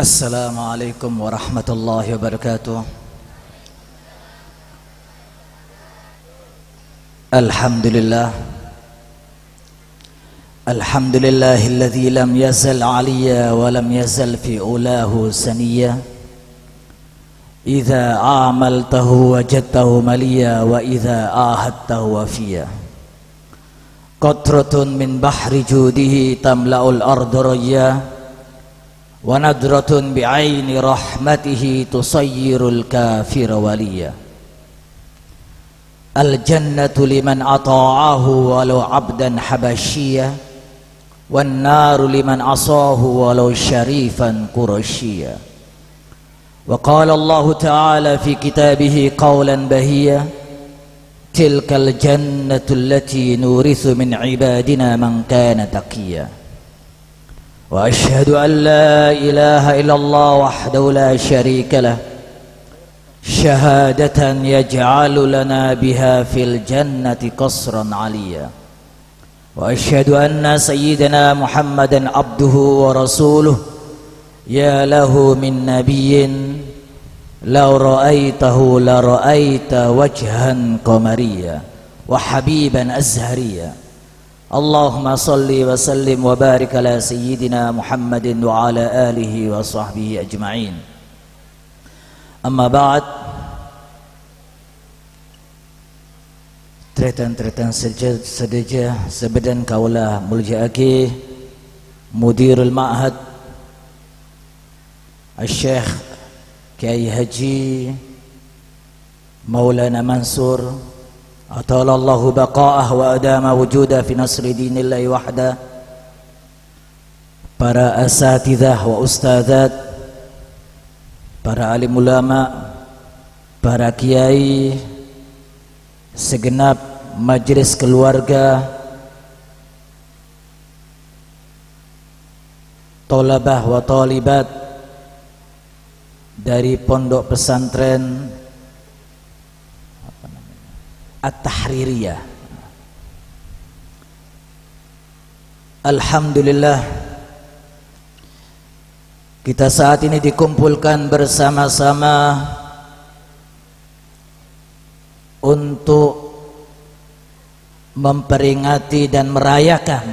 Assalamualaikum warahmatullahi wabarakatuh. Alhamdulillah. Alhamdulillahilladzi lam yazal aliyya wa lam yazal fi ulahu saniyya. Idza amaltahu wajadtahu maliya wa idza ahadtahu wafiya. Qatratun min bahri judihi tamla'ul arda rayya. Wa nadratun bi'aini rahmatihi tusayyirul kafira waliya. Al-jannatu liman ata'ahu walau abdan habasyiya, wan naru liman asahu walau syarifan qurasyiya. Wa qala Allah ta'ala fi kitabihi qawlan bahiyya, tilkal jannatu allati nurithu min ibadina man kana taqiyya. Wa ashhadu an la ilaha illallah wahdahu la syarika lah, syahadatan yaj'alu lana biha fil jannati qasran 'aliyya. Wa ashhadu anna sayyidana Muhammadan abduhu wa rasuluh, ya lahu min nabiyyin law ra'aitahu la ra'aita wajhan qamariyya wa habiban azhariyya. Allahumma salli wa sallim wa barik ala sayyidina Muhammadin wa ala alihi wa sahbihi ajma'in. Amma ba'd. Tretan sedaja sebedan kaulah mulja'aki Mudirul Ma'had Al-Syekh Kiai Haji Maulana Mansur atalallahu baqa'ah wa adama wujuda fi nasri dinillahi wahda. Para asatidzah wa ustadzat, para alim ulama, para kiai, segenap majelis keluarga, tolabah wa talibat dari pondok pesantren At-Tahririyah. Alhamdulillah, kita saat ini dikumpulkan bersama-sama untuk memperingati dan merayakan,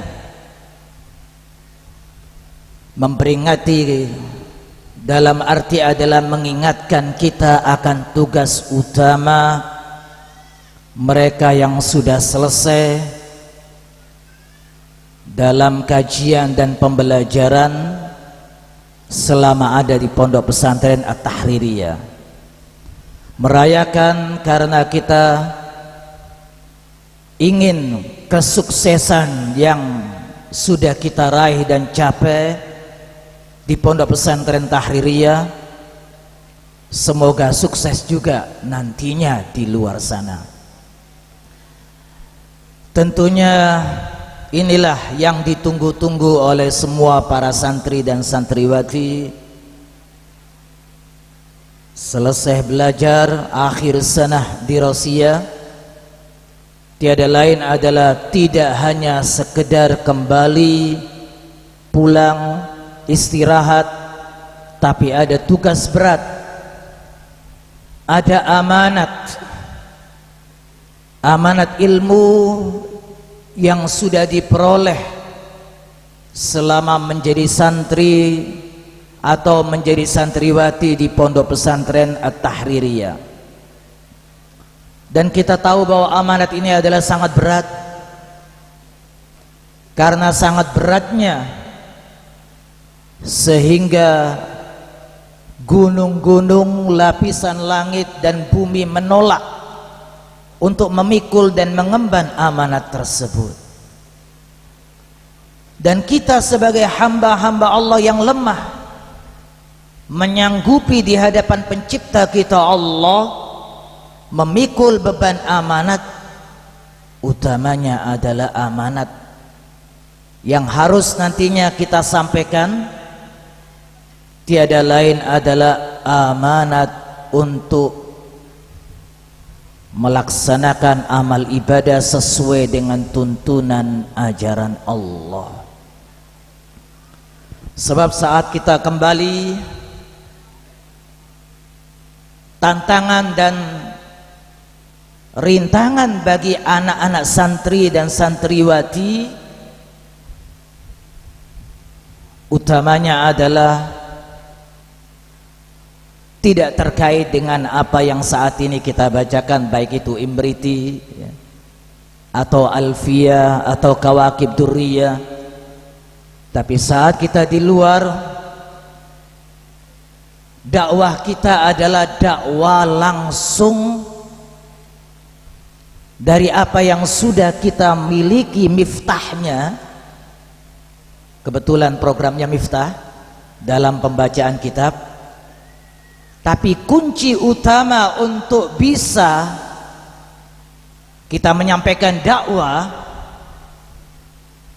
memperingati dalam arti adalah mengingatkan kita akan tugas utama mereka yang sudah selesai dalam kajian dan pembelajaran selama ada di pondok pesantren At-Tahririyah. Merayakan karena kita ingin kesuksesan yang sudah kita raih dan capai di pondok pesantren Tahririyah, semoga sukses juga nantinya di luar sana. Tentunya inilah yang ditunggu-tunggu oleh semua para santri dan santriwati. Selesai belajar akhir sanah dirasiyah, tiada lain adalah tidak hanya sekedar kembali pulang istirahat, tapi ada tugas berat, ada amanat ilmu yang sudah diperoleh selama menjadi santri atau menjadi santriwati di pondok pesantren At-Tahririyah. Dan kita tahu bahwa amanat ini adalah sangat berat, karena sangat beratnya sehingga gunung-gunung, lapisan langit dan bumi menolak untuk memikul dan mengemban amanat tersebut. Dan kita sebagai hamba-hamba Allah yang lemah menyanggupi di hadapan pencipta kita Allah memikul beban amanat, utamanya adalah amanat yang harus nantinya kita sampaikan, tiada lain adalah amanat untuk melaksanakan amal ibadah sesuai dengan tuntunan ajaran Allah. Sebab saat kita kembali tantangan dan rintangan bagi anak-anak santri dan santriwati utamanya adalah tidak terkait dengan apa yang saat ini kita bacakan, baik itu Imriti ya, atau Alfiyah atau Kawakib Durriyah. Tapi saat kita di luar, dakwah kita adalah dakwah langsung dari apa yang sudah kita miliki miftahnya. Kebetulan programnya Miftah dalam pembacaan kitab. Tapi kunci utama untuk bisa kita menyampaikan dakwah,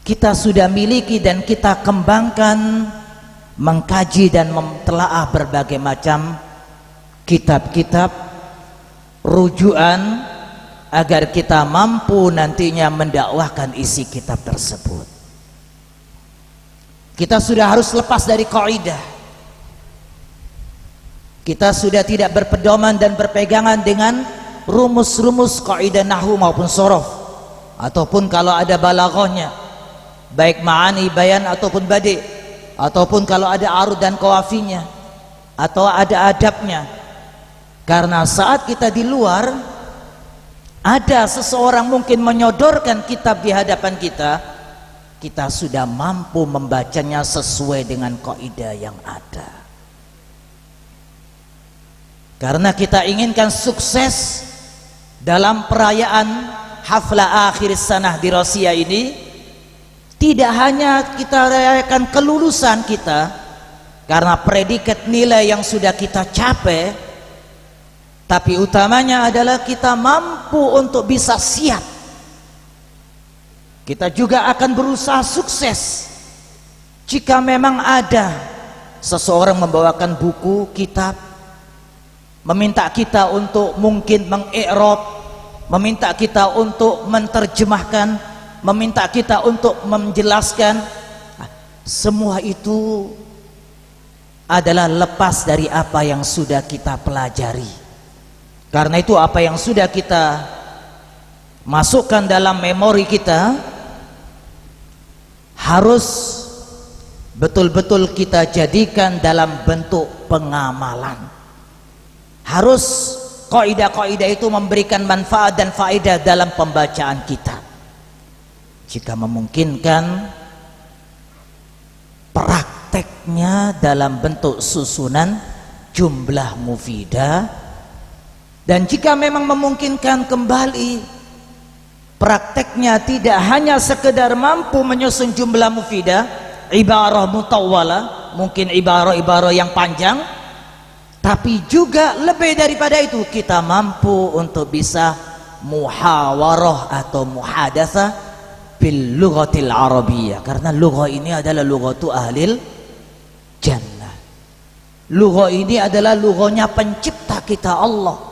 kita sudah miliki dan kita kembangkan, mengkaji dan mentelaah berbagai macam kitab-kitab rujukan agar kita mampu nantinya mendakwahkan isi kitab tersebut. Kita sudah harus lepas dari kaidah. Kita sudah tidak berpedoman dan berpegangan dengan rumus-rumus kaidah nahwu maupun sorof, ataupun kalau ada balaghahnya, baik ma'ani, bayan ataupun badi', ataupun kalau ada arud dan qawafinya, atau ada adabnya. Karena saat kita di luar, ada seseorang mungkin menyodorkan kitab di hadapan kita, kita sudah mampu membacanya sesuai dengan kaidah yang ada. Karena kita inginkan sukses dalam perayaan hafla akhir sanah di Rosia ini, tidak hanya kita rayakan kelulusan kita karena predikat nilai yang sudah kita capai, tapi utamanya adalah kita mampu untuk bisa siap. Kita juga akan berusaha sukses jika memang ada seseorang membawakan buku, kitab, meminta kita untuk mungkin mengi'rab, meminta kita untuk menerjemahkan, meminta kita untuk menjelaskan. Semua itu adalah lepas dari apa yang sudah kita pelajari. Karena itu apa yang sudah kita masukkan dalam memori kita harus betul-betul kita jadikan dalam bentuk pengamalan. Harus kaidah-kaidah itu memberikan manfaat dan faedah dalam pembacaan kitab. Jika memungkinkan, prakteknya dalam bentuk susunan jumlah mufidah, dan jika memang memungkinkan kembali, prakteknya tidak hanya sekedar mampu menyusun jumlah mufidah, ibarah mutawwalah, mungkin ibarah-ibarah yang panjang, tapi juga lebih daripada itu kita mampu untuk bisa muhawarah atau muhadatsah bil lughatil arabiyyah, karena lughah ini adalah lughatu ahlil jannah. Lughah ini adalah lughahnya pencipta kita Allah.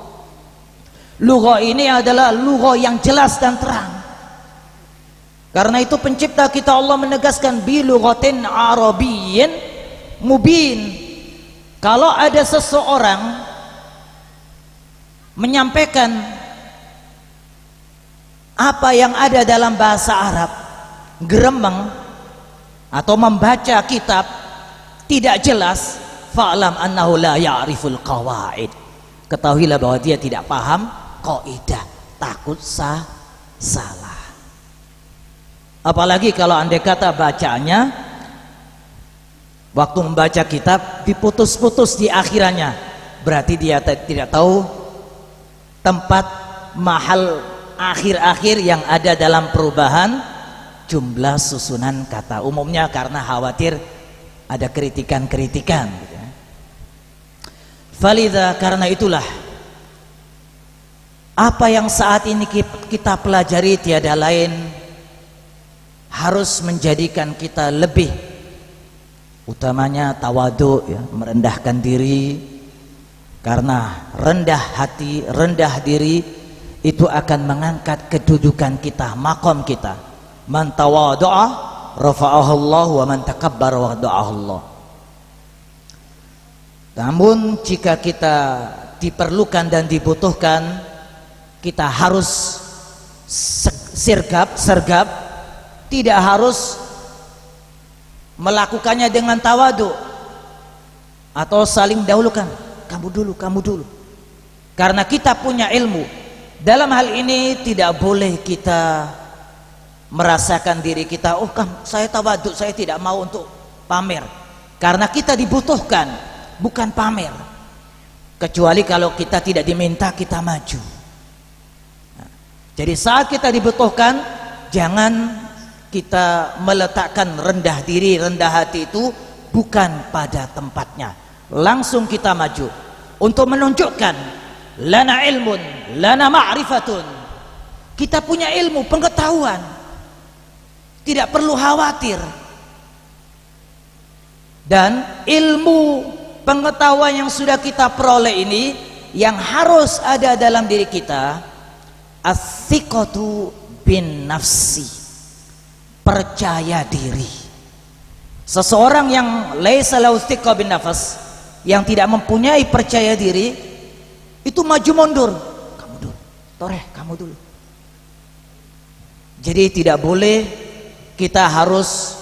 Lughah ini adalah lughah yang jelas dan terang. Karena itu pencipta kita Allah menegaskan bi lughatin arabiyyin mubin. Kalau ada seseorang menyampaikan apa yang ada dalam bahasa Arab gremeng atau membaca kitab tidak jelas, fa'lam annahu la ya'riful qawaid, ketahuilah bahwa dia tidak paham kaidah, takut salah. Apalagi kalau andai kata bacanya waktu membaca kitab diputus-putus di akhirannya, berarti dia tidak tahu tempat mahal akhir-akhir yang ada dalam perubahan jumlah susunan kata, umumnya karena khawatir ada kritikan-kritikan. Falidha, karena itulah apa yang saat ini kita pelajari tiada lain harus menjadikan kita lebih, utamanya tawadu, ya, merendahkan diri, karena rendah hati, rendah diri itu akan mengangkat kedudukan kita, makom kita. Man tawadu'a rafa'ahu Allah wa man takabbara wada'ahu Allah. Namun jika kita diperlukan dan dibutuhkan, kita harus sergap, tidak harus melakukannya dengan tawadu atau saling dahulukan, kamu dulu. Karena kita punya ilmu. Dalam hal ini tidak boleh kita merasakan diri kita, oh kan saya tawadu, saya tidak mau untuk pamer. Karena kita dibutuhkan, bukan pamer. Kecuali kalau kita tidak diminta, kita maju. Jadi saat kita dibutuhkan, jangan kita meletakkan rendah diri, rendah hati itu bukan pada tempatnya. Langsung kita maju untuk menunjukkan lana ilmun, lana ma'rifatun. Kita punya ilmu, pengetahuan. Tidak perlu khawatir. Dan ilmu pengetahuan yang sudah kita peroleh ini yang harus ada dalam diri kita, as-thiqatu bin nafsi, percaya diri. Seseorang yang laisa lahu thiqah bin nafs, yang tidak mempunyai percaya diri, itu maju mundur. Kamu dulu, toreh, kamu dulu. Jadi tidak boleh kita harus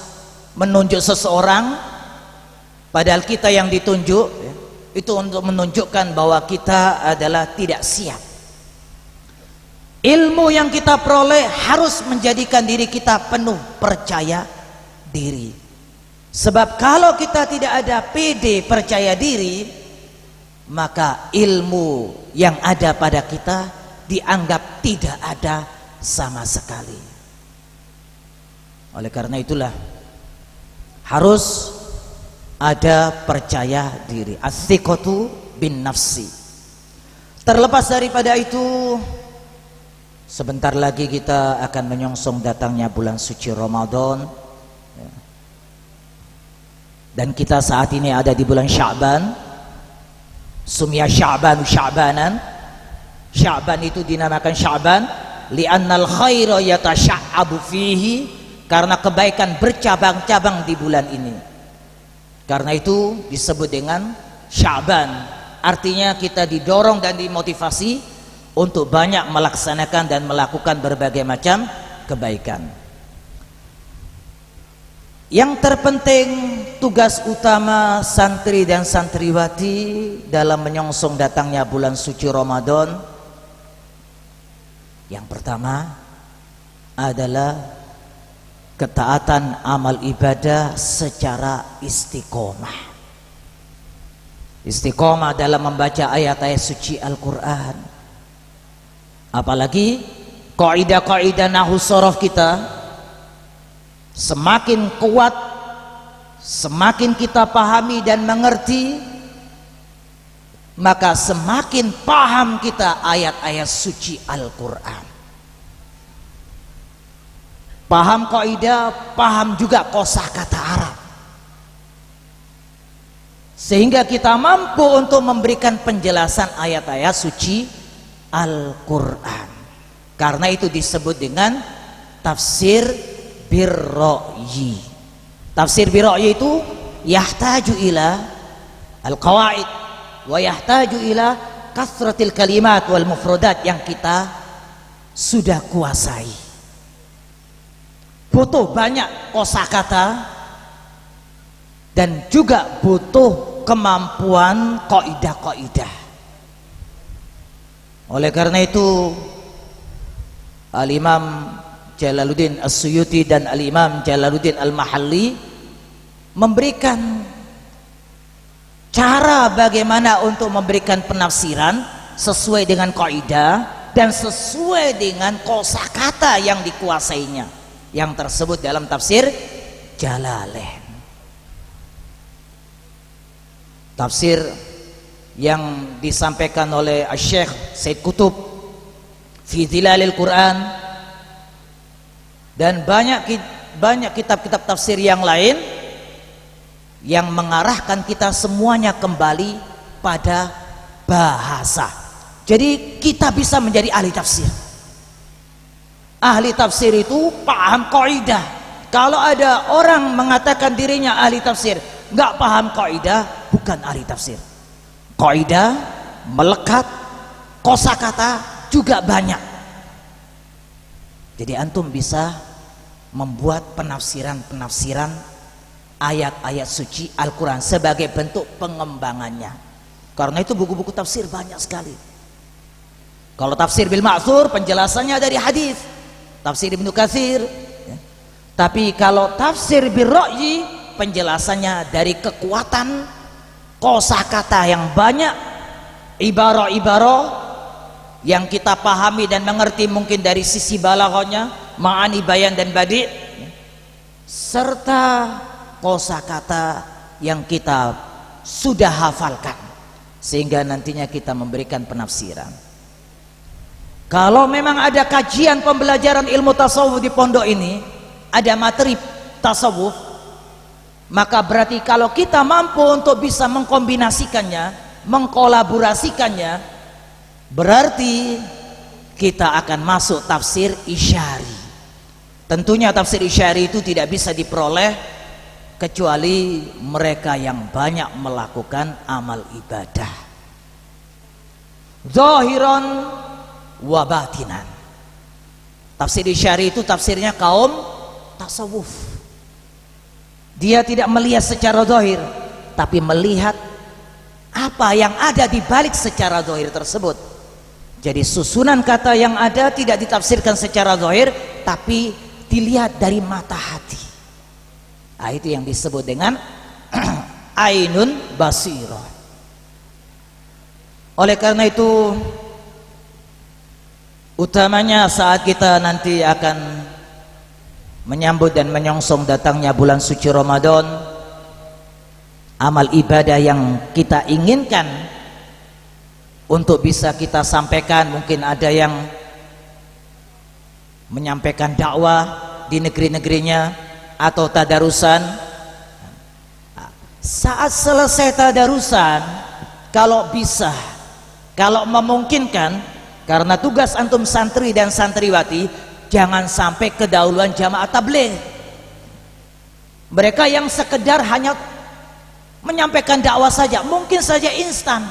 menunjuk seseorang padahal kita yang ditunjuk, itu untuk menunjukkan bahwa kita adalah tidak siap. Ilmu yang kita peroleh harus menjadikan diri kita penuh percaya diri. Sebab kalau kita tidak ada PD percaya diri, maka ilmu yang ada pada kita dianggap tidak ada sama sekali. Oleh karena itulah harus ada percaya diri, as-thiqatu bin nafsi. Terlepas daripada itu, sebentar lagi kita akan menyongsong datangnya bulan suci Ramadan, dan kita saat ini ada di bulan Sya'ban. Sumya Sya'ban Sya'banan. Sya'ban itu dinamakan Sya'ban li'annal khaira yatasha'abu fihi, karena kebaikan bercabang-cabang di bulan ini. Karena itu disebut dengan Sya'ban. Artinya kita didorong dan dimotivasi untuk banyak melaksanakan dan melakukan berbagai macam kebaikan. Yang terpenting, tugas utama santri dan santriwati dalam menyongsong datangnya bulan suci Ramadan, yang pertama adalah ketaatan amal ibadah secara istiqomah. Istiqomah dalam membaca ayat-ayat suci Al-Quran. Apalagi kaidah-kaidah nahwu shorof kita semakin kuat, semakin kita pahami dan mengerti, maka semakin paham kita ayat-ayat suci Al-Quran. Paham kaidah, paham juga kosakata Arab, sehingga kita mampu untuk memberikan penjelasan ayat-ayat suci Al-Quran. Karena itu disebut dengan tafsir birra'yi. Tafsir birra'yi itu yahtaju ila al-qawaid wa yahtaju ila kasratil kalimat wal mufradat yang kita sudah kuasai. Butuh banyak kosakata dan juga butuh kemampuan kaidah-kaidah. Oleh karena itu Al-Imam Jalaluddin As-Suyuti dan Al-Imam Jalaluddin Al-Mahalli memberikan cara bagaimana untuk memberikan penafsiran sesuai dengan kaidah dan sesuai dengan kosakata yang dikuasainya, yang tersebut dalam tafsir Jalalain. Tafsir yang disampaikan oleh Syekh Said Qutb fi Dhilalil Quran, dan banyak kitab-kitab tafsir yang lain yang mengarahkan kita semuanya kembali pada bahasa. Jadi kita bisa menjadi ahli tafsir. Ahli tafsir itu paham kaidah. Kalau ada orang mengatakan dirinya ahli tafsir, nggak paham kaidah, bukan ahli tafsir. kaidah, melekat, kosakata juga banyak. Jadi antum bisa membuat penafsiran ayat-ayat suci Al-Quran sebagai bentuk pengembangannya. Karena itu buku-buku tafsir banyak sekali. Kalau tafsir bil ma'thur penjelasannya dari hadis, tafsir Ibnu Katsir. Tapi kalau tafsir bil ra'yi penjelasannya dari kekuatan kosakata yang banyak, ibarah-ibarah yang kita pahami dan mengerti mungkin dari sisi balaghahnya, ma'ani, bayan dan badi', serta kosakata yang kita sudah hafalkan sehingga nantinya kita memberikan penafsiran. Kalau memang ada kajian pembelajaran ilmu tasawuf di pondok ini, ada materi tasawuf, maka berarti kalau kita mampu untuk bisa mengkombinasikannya, mengkolaborasikannya, berarti kita akan masuk tafsir isyari. Tentunya tafsir isyari itu tidak bisa diperoleh kecuali mereka yang banyak melakukan amal ibadah zahiran wa batinan. Tafsir isyari itu tafsirnya kaum tasawuf. Dia tidak melihat secara zahir, tapi melihat apa yang ada di balik secara zahir tersebut. Jadi susunan kata yang ada tidak ditafsirkan secara zahir, tapi dilihat dari mata hati. Nah, itu yang disebut dengan ainun basirah. Oleh karena itu, utamanya saat kita nanti akan menyambut dan menyongsong datangnya bulan suci Ramadan, amal ibadah yang kita inginkan untuk bisa kita sampaikan, mungkin ada yang menyampaikan dakwah di negeri-negerinya atau tadarusan. Saat selesai tadarusan, kalau bisa, kalau memungkinkan, karena tugas antum santri dan santriwati, jangan sampai kedahuluan jamaah tabligh. Mereka yang sekedar hanya menyampaikan dakwah saja, mungkin saja instan,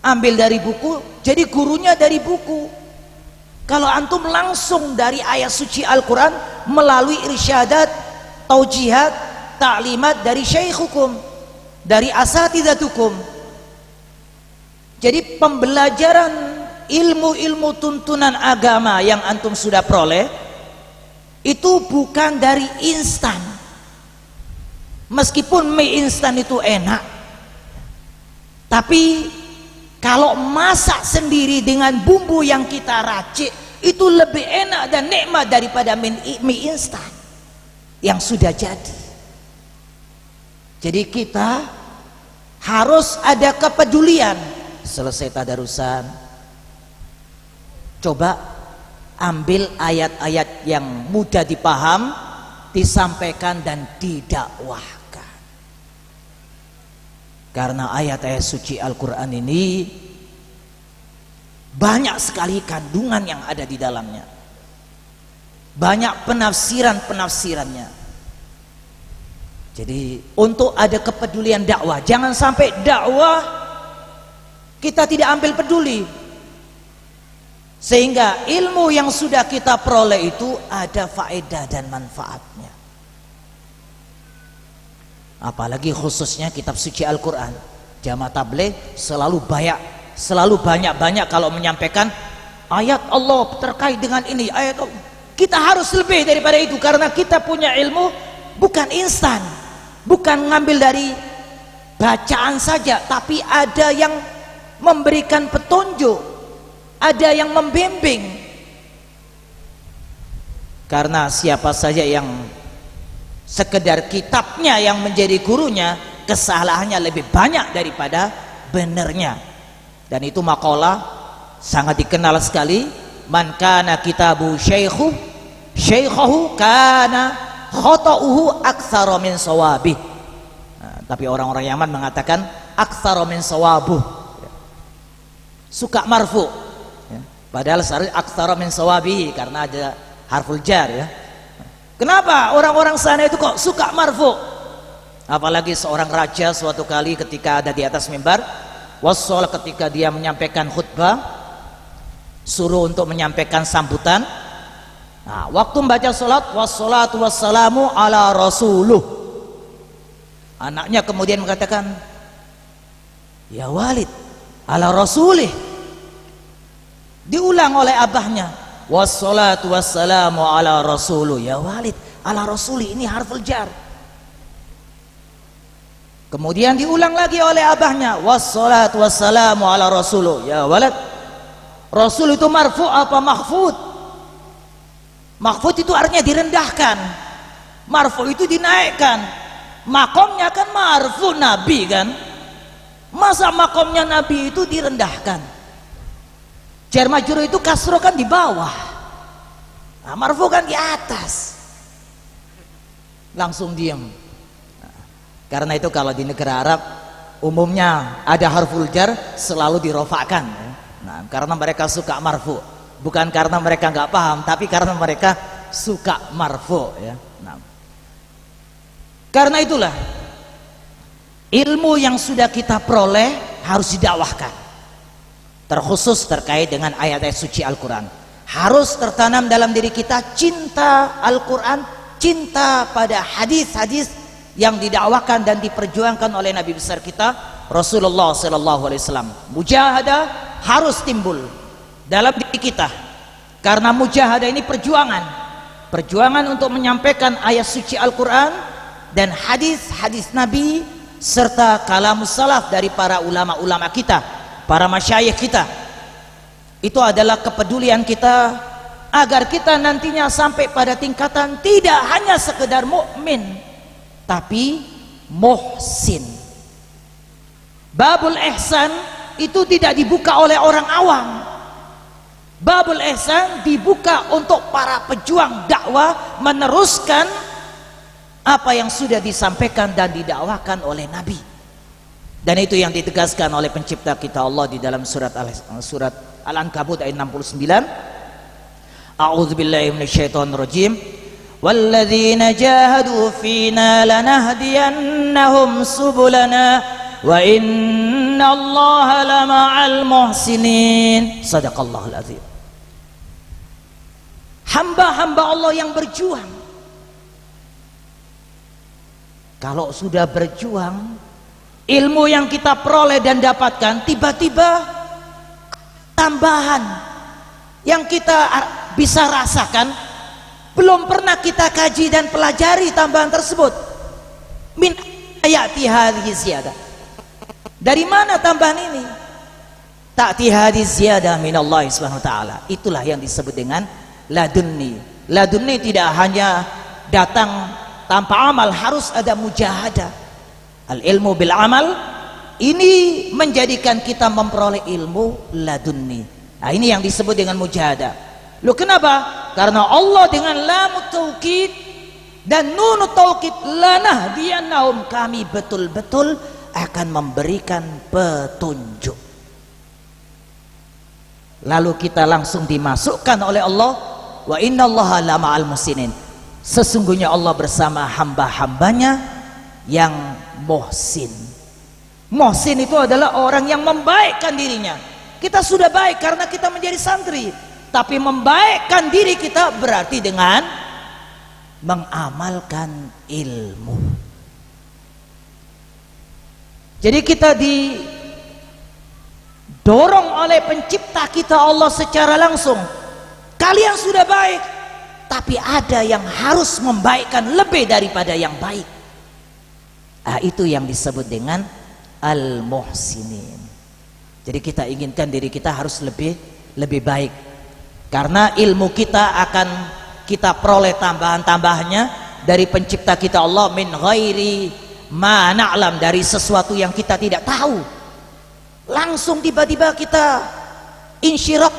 ambil dari buku, jadi gurunya dari buku. Kalau antum langsung dari ayat suci Al-Quran melalui irsyadat, taujihat, ta'limat dari syaikhukum, dari asatidatukum. Jadi pembelajaran ilmu-ilmu tuntunan agama yang antum sudah peroleh itu bukan dari instan. Meskipun mie instan itu enak, tapi kalau masak sendiri dengan bumbu yang kita racik itu lebih enak dan nikmat daripada mie instan yang sudah jadi. Jadi kita harus ada kepedulian. Selesai tadarusan, coba ambil ayat-ayat yang mudah dipaham, disampaikan dan didakwahkan. Karena ayat-ayat suci Al-Quran ini banyak sekali kandungan yang ada di dalamnya, banyak penafsiran-penafsirannya. Jadi untuk ada kepedulian dakwah, jangan sampai dakwah kita tidak ambil peduli, sehingga ilmu yang sudah kita peroleh itu ada faedah dan manfaatnya. Apalagi khususnya kitab suci Al-Quran, jamaah tabligh selalu banyak kalau menyampaikan ayat Allah terkait dengan ini, ayat Allah. Kita harus lebih daripada itu, karena kita punya ilmu bukan instan, bukan ngambil dari bacaan saja, tapi ada yang memberikan petunjuk, ada yang membimbing. Karena siapa saja yang sekedar kitabnya yang menjadi gurunya, kesalahannya lebih banyak daripada benernya. Dan itu makalah sangat dikenal sekali, man kana kitabu syaikhahu kana khata'uhu aktsara min shawabih. Nah, tapi orang-orang Yaman mengatakan aktsara min shawabuh, suka marfu ya. Padahal seharusnya aktsara min shawabihi karena ada harful jar ya. Kenapa orang-orang sana itu kok suka marfu? Apalagi seorang raja suatu kali ketika ada di atas mimbar, wassalat ketika dia menyampaikan khutbah, suruh untuk menyampaikan sambutan. Nah, waktu membaca salat, wassalatu wassalamu ala rasuluh. Anaknya kemudian mengatakan, ya Walid, ala rasulih. Diulang oleh abahnya, wassalatu wassalamu ala rasuluh. Ya Walid, ala rasulih, ini harful jar. Kemudian diulang lagi oleh abahnya, wassalatu wassalamu ala rasuluh. Ya Walid, rasul itu marfu apa mahfud? Mahfud itu artinya direndahkan, marfu itu dinaikkan. Makomnya kan marfu nabi kan, masa makomnya nabi itu direndahkan? Jar majrur itu kasro kan di bawah, nah, marfu kan di atas. Langsung diam. Karena itu kalau di negara Arab umumnya ada harful jar selalu dirofakkan. Nah, karena mereka suka marfu, bukan karena mereka nggak paham, tapi karena mereka suka marfu ya. Nah, karena itulah ilmu yang sudah kita peroleh harus didakwahkan. Terkhusus terkait dengan ayat-ayat suci Al-Quran, harus tertanam dalam diri kita cinta Al-Quran, cinta pada hadis-hadis yang didakwakan dan diperjuangkan oleh Nabi besar kita Rasulullah SAW. Mujahadah harus timbul dalam diri kita, karena mujahadah ini perjuangan untuk menyampaikan ayat suci Al-Quran dan hadis-hadis Nabi serta kalamus salaf dari para ulama-ulama kita, para masyayikh kita. Itu adalah kepedulian kita agar kita nantinya sampai pada tingkatan tidak hanya sekedar mukmin, tapi muhsin. Babul ihsan itu tidak dibuka oleh orang awam. Babul ihsan dibuka untuk para pejuang dakwah meneruskan apa yang sudah disampaikan dan didakwakan oleh Nabi. Dan itu yang ditegaskan oleh pencipta kita Allah di dalam surat Al-Ankabut ayat 69. A'udzubillahi minasyaitonir rajim. Walladzina jahadu fina lanahdiyannahum subulana wa innallaha lama'al muhsinin. Shadaqallahul azim. Hamba-hamba Allah yang berjuang, kalau sudah berjuang, ilmu yang kita peroleh dan dapatkan tiba-tiba tambahan yang kita bisa rasakan, belum pernah kita kaji dan pelajari tambahan tersebut. Min ayati hadhihi ziyadah. Dari mana tambahan ini? Ta'ti hadhihi ziyadah min Allah Subhanahu wa taala. Itulah yang disebut dengan ladunni. Ladunni tidak hanya datang tanpa amal, harus ada mujahadah. Al-ilmu bil amal ini menjadikan kita memperoleh ilmu ladunni. Nah, ini yang disebut dengan mujahadah. Loh, kenapa? Karena Allah dengan lamut taukid dan nunut taukid, lanahdiyannahum, kami betul-betul akan memberikan petunjuk. Lalu kita langsung dimasukkan oleh Allah, wa innallaha lama'al muhsinin. Sesungguhnya Allah bersama hamba-hambanya yang muhsin. Muhsin itu adalah orang yang membaikkan dirinya. Kita sudah baik karena kita menjadi santri, tapi membaikkan diri kita berarti dengan mengamalkan ilmu. Jadi kita didorong oleh pencipta kita Allah secara langsung. Kalian sudah baik, tapi ada yang harus membaikkan lebih daripada yang baik. Nah, itu yang disebut dengan al-muhsinin. Jadi kita inginkan diri kita harus lebih baik, karena ilmu kita akan kita peroleh tambahan-tambahannya dari pencipta kita Allah, min ghairi ma na'lam, dari sesuatu yang kita tidak tahu. Langsung tiba-tiba kita insyirak,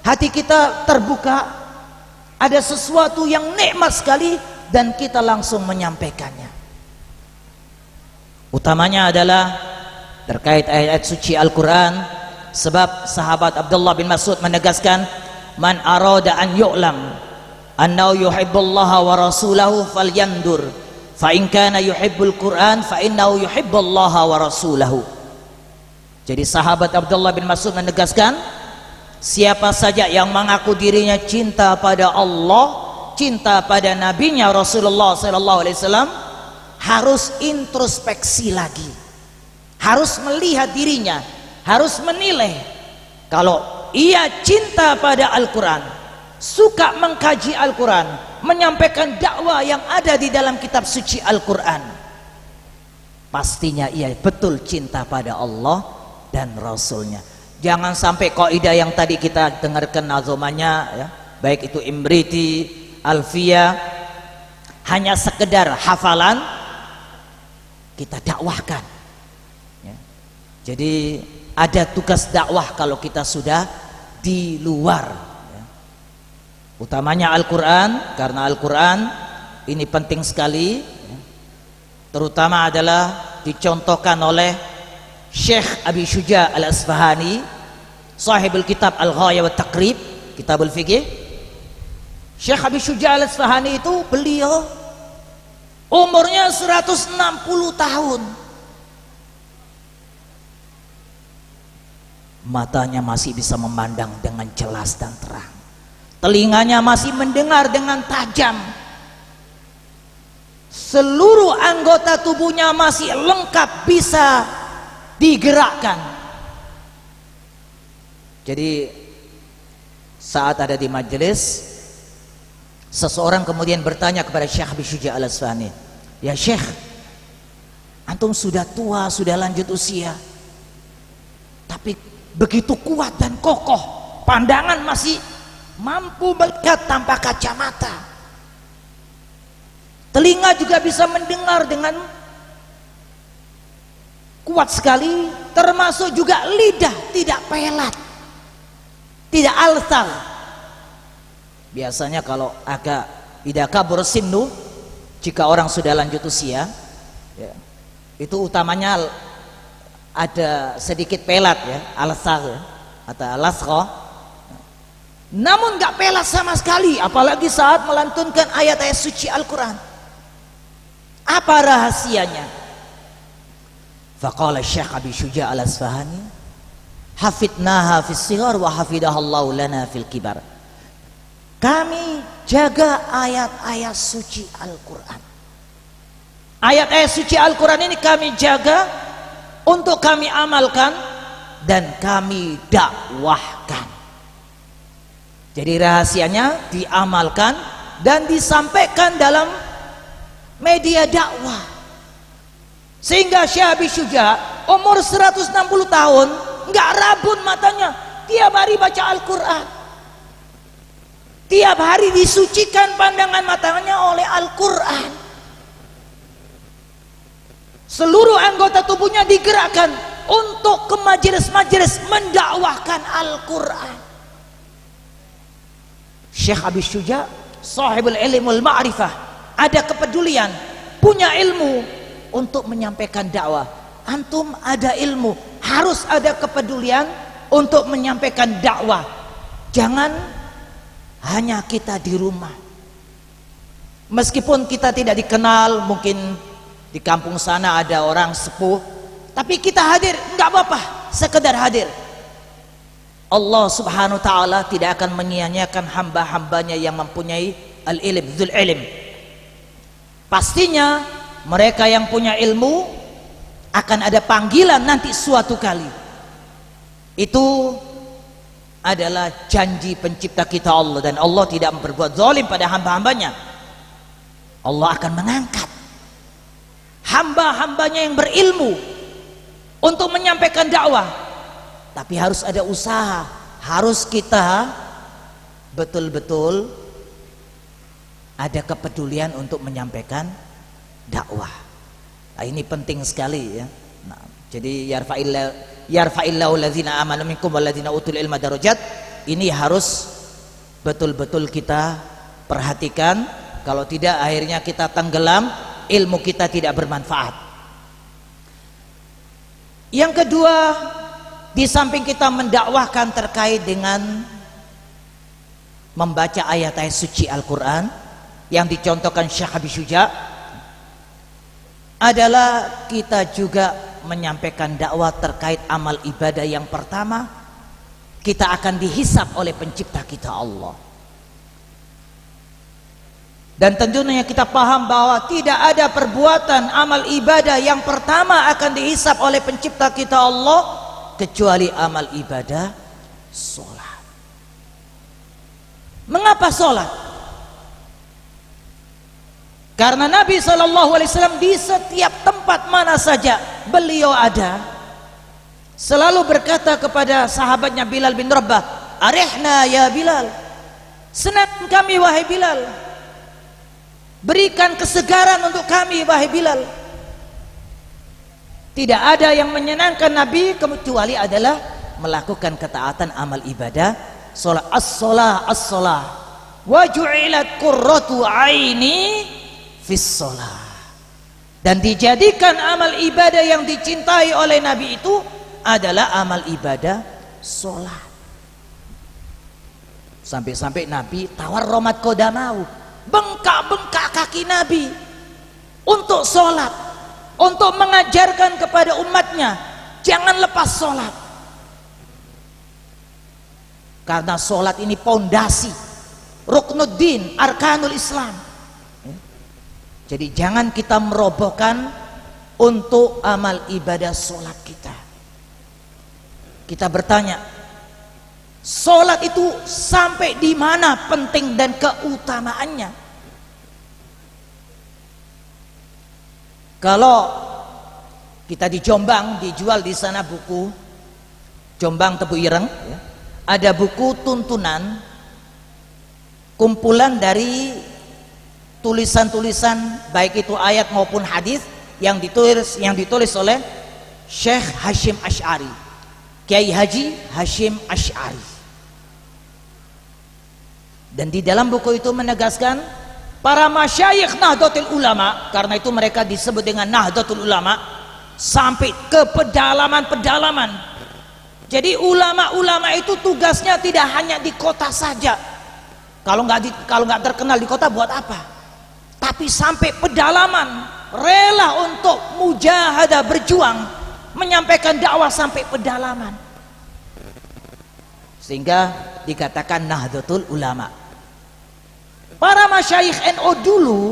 hati kita terbuka, ada sesuatu yang nikmat sekali dan kita langsung menyampaikannya. Utamanya adalah terkait ayat suci Al-Quran, sebab sahabat Abdullah bin Mas'ud menegaskan, man arada an yu'lam annahu yuhibbullaha wa rasulahu falyandur fa in kana yuhibbul Quran fa innahu yuhibbullaha wa rasulahu. Jadi sahabat Abdullah bin Mas'ud menegaskan, siapa saja yang mengaku dirinya cinta pada Allah, cinta pada nabinya Rasulullah SAW, harus introspeksi lagi, harus melihat dirinya, harus menilai. Kalau ia cinta pada Al-Quran, suka mengkaji Al-Quran, menyampaikan dakwah yang ada di dalam kitab suci Al-Quran, pastinya ia betul cinta pada Allah dan Rasulnya. Jangan sampai kaidah yang tadi kita dengarkan nazomannya ya, baik itu Imriti, Alfia, hanya sekedar hafalan kita dakwahkan ya. Jadi ada tugas dakwah kalau kita sudah di luar ya. Utamanya Al-Quran, karena Al-Quran ini penting sekali ya. Terutama adalah dicontohkan oleh Syekh Abi Syuja Al-Asfahani, sahibul kitab Al-Ghaya wa Taqrib, kitabul fiqih. Syekh Abi Syuja Al-Asfahani itu beliau umurnya 160 tahun, matanya masih bisa memandang dengan jelas dan terang, telinganya masih mendengar dengan tajam, seluruh anggota tubuhnya masih lengkap bisa digerakkan. Jadi saat ada di majelis, seseorang kemudian bertanya kepada Syekh Abi Syuja Al-Asfahani, ya Syekh, antum sudah tua, sudah lanjut usia, tapi begitu kuat dan kokoh, pandangan masih mampu melihat tanpa kacamata, telinga juga bisa mendengar dengan kuat sekali, termasuk juga lidah tidak pelat, tidak alsal. Biasanya kalau agak idza kabur sinnu, jika orang sudah lanjut usia ya, itu utamanya ada sedikit pelat ya, alsal ya, atau alasqa. Namun nggak pelat sama sekali, apalagi saat melantunkan ayat-ayat suci Al-Quran. Apa rahasianya? Faqala Syekh Abi Syuja Al-Asfahani, hafidnaha fis sighar wa hafidahallahu lana fil kibar. Kami jaga ayat-ayat suci Al-Quran. Ayat-ayat suci Al-Quran ini kami jaga untuk kami amalkan dan kami dakwahkan. Jadi rahasianya diamalkan dan disampaikan dalam media dakwah. Sehingga Syekh Abi Syuja umur 160 tahun nggak rabun matanya, tiap hari baca Al-Quran, tiap hari disucikan pandangan matanya oleh Al-Quran. Seluruh anggota tubuhnya digerakkan untuk ke majelis-majelis mendakwahkan Al-Quran. Syekh Abi Syuja sahibul ilmul ma'rifah, ada kepedulian, punya ilmu untuk menyampaikan dakwah. Antum ada ilmu, harus ada kepedulian untuk menyampaikan dakwah. Jangan hanya kita di rumah, meskipun kita tidak dikenal, mungkin di kampung sana ada orang sepuh, tapi kita hadir, enggak apa-apa, sekedar hadir. Allah Subhanahu wa ta'ala tidak akan menyia-nyiakan hamba-hambanya yang mempunyai al-ilm, dzul ilm. Pastinya mereka yang punya ilmu akan ada panggilan nanti suatu kali. Itu adalah janji pencipta kita Allah, dan Allah tidak berbuat zalim pada hamba-hambanya. Allah akan mengangkat hamba-hambanya yang berilmu untuk menyampaikan dakwah. Tapi harus ada usaha, harus kita betul-betul ada kepedulian untuk menyampaikan dakwah. Nah, ini penting sekali ya. Nah, jadi yarfa'illahu alladzina amanu minkum walladzina utul ilma darajat. Ini harus betul-betul kita perhatikan, kalau tidak akhirnya kita tenggelam, ilmu kita tidak bermanfaat. Yang kedua, di samping kita mendakwahkan terkait dengan membaca ayat-ayat suci Al-Quran yang dicontohkan Syekh Abi Syuja, adalah kita juga menyampaikan dakwah terkait amal ibadah yang pertama, kita akan dihisap oleh pencipta kita Allah. Dan tentunya kita paham bahwa tidak ada perbuatan amal ibadah yang pertama akan dihisap oleh pencipta kita Allah kecuali amal ibadah sholat. Mengapa sholat? Karena Nabi SAW di setiap tempat mana saja beliau ada, selalu berkata kepada sahabatnya Bilal bin Rabah, "Arihna ya Bilal, senangkan kami wahai Bilal, berikan kesegaran untuk kami wahai Bilal." Tidak ada yang menyenangkan Nabi kecuali adalah melakukan ketaatan amal ibadah sholat. As-sholah as-sholah wa ju'ilat qurratu aini fis sholah. Dan dijadikan amal ibadah yang dicintai oleh Nabi itu adalah amal ibadah sholat. Sampai-sampai Nabi tawar romat kodamau, bengkak-bengkak kaki Nabi untuk sholat, untuk mengajarkan kepada umatnya jangan lepas sholat. Karena sholat ini pondasi, ruknuddin, arkanul Islam. Jadi jangan kita merobohkan untuk amal ibadah sholat kita. Kita bertanya, sholat itu sampai di mana penting dan keutamaannya? Kalau kita di Jombang, dijual di sana buku Jombang Tebu Ireng, ya, ada buku tuntunan kumpulan dari tulisan-tulisan baik itu ayat maupun hadis yang ditulis oleh Syekh Hashim Asy'ari, Kiai Haji Hashim Asy'ari. Dan di dalam buku itu menegaskan para masyayikh Nahdlatul Ulama, karena itu mereka disebut dengan Nahdlatul Ulama, sampai ke pedalaman-pedalaman. Jadi ulama-ulama itu tugasnya tidak hanya di kota saja. Kalau nggak terkenal di kota buat apa? Tapi sampai pedalaman, rela untuk mujahadah, berjuang menyampaikan dakwah sampai pedalaman, sehingga dikatakan Nahdlatul Ulama. Para masyayikh NU dulu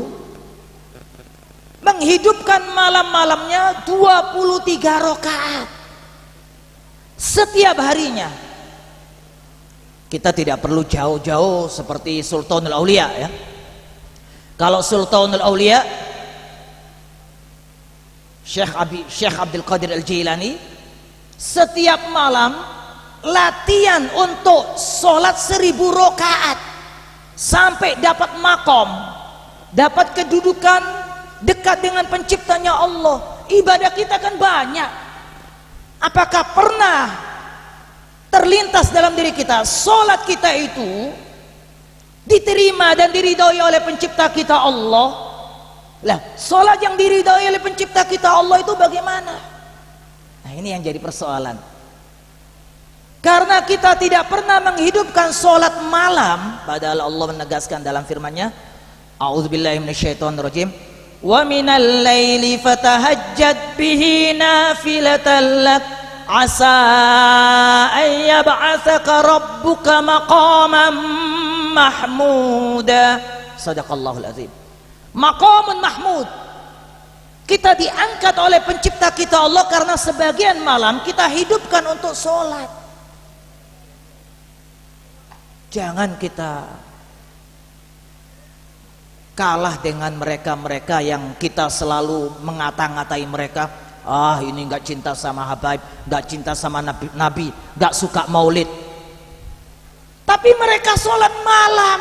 menghidupkan malam-malamnya 23 rakaat setiap harinya. Kita tidak perlu jauh-jauh seperti Sultanul Aulia, ya. Kalau Sultanul Aulia Syekh Abdul Qadir Al-Jilani setiap malam latihan untuk sholat 1000 rakaat sampai dapat makom, dapat kedudukan dekat dengan penciptanya Allah. Ibadah kita kan banyak. Apakah pernah terlintas dalam diri kita sholat kita itu diterima dan diridhoi oleh pencipta kita Allah? Lah, sholat yang diridhoi oleh pencipta kita Allah itu bagaimana? Nah, ini yang jadi persoalan. Karena kita tidak pernah menghidupkan sholat malam, padahal Allah menegaskan dalam firman-Nya, A'udzubillahi minasyaitonirrajim, wa minal laili fatahajjad bihi nafilatan lak asa an yab'atsaka rabbuka maqaman mahmuda. Shadaqallahul azim. Maqamun mahmud. Kita diangkat oleh pencipta kita Allah karena sebagian malam kita hidupkan untuk sholat. Jangan kita kalah dengan mereka-mereka yang kita selalu mengata-ngatai mereka. Ah, ini nggak cinta sama Habaib, nggak cinta sama Nabi, nggak suka maulid. Tapi mereka sholat malam,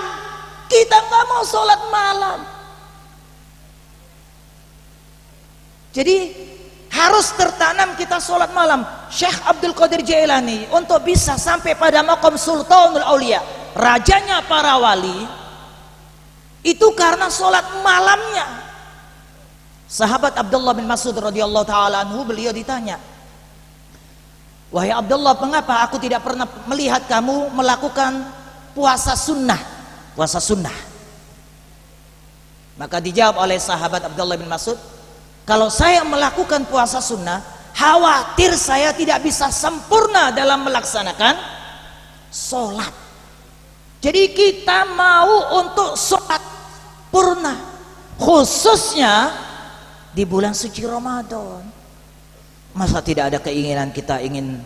kita nggak mau sholat malam. Jadi harus tertanam kita sholat malam. Syekh Abdul Qadir Jailani untuk bisa sampai pada maqam Sultanul Aulia, rajanya para wali, itu karena sholat malamnya. Sahabat Abdullah bin Mas'ud radhiyallahu taala anhu, beliau ditanya, "Wahai Abdullah, mengapa aku tidak pernah melihat kamu melakukan puasa sunnah?" Puasa sunnah. Maka dijawab oleh sahabat Abdullah bin Mas'ud, "Kalau saya melakukan puasa sunnah khawatir saya tidak bisa sempurna dalam melaksanakan sholat. Jadi kita mau untuk sholat purna, khususnya di bulan suci Ramadan. Masa tidak ada keinginan kita ingin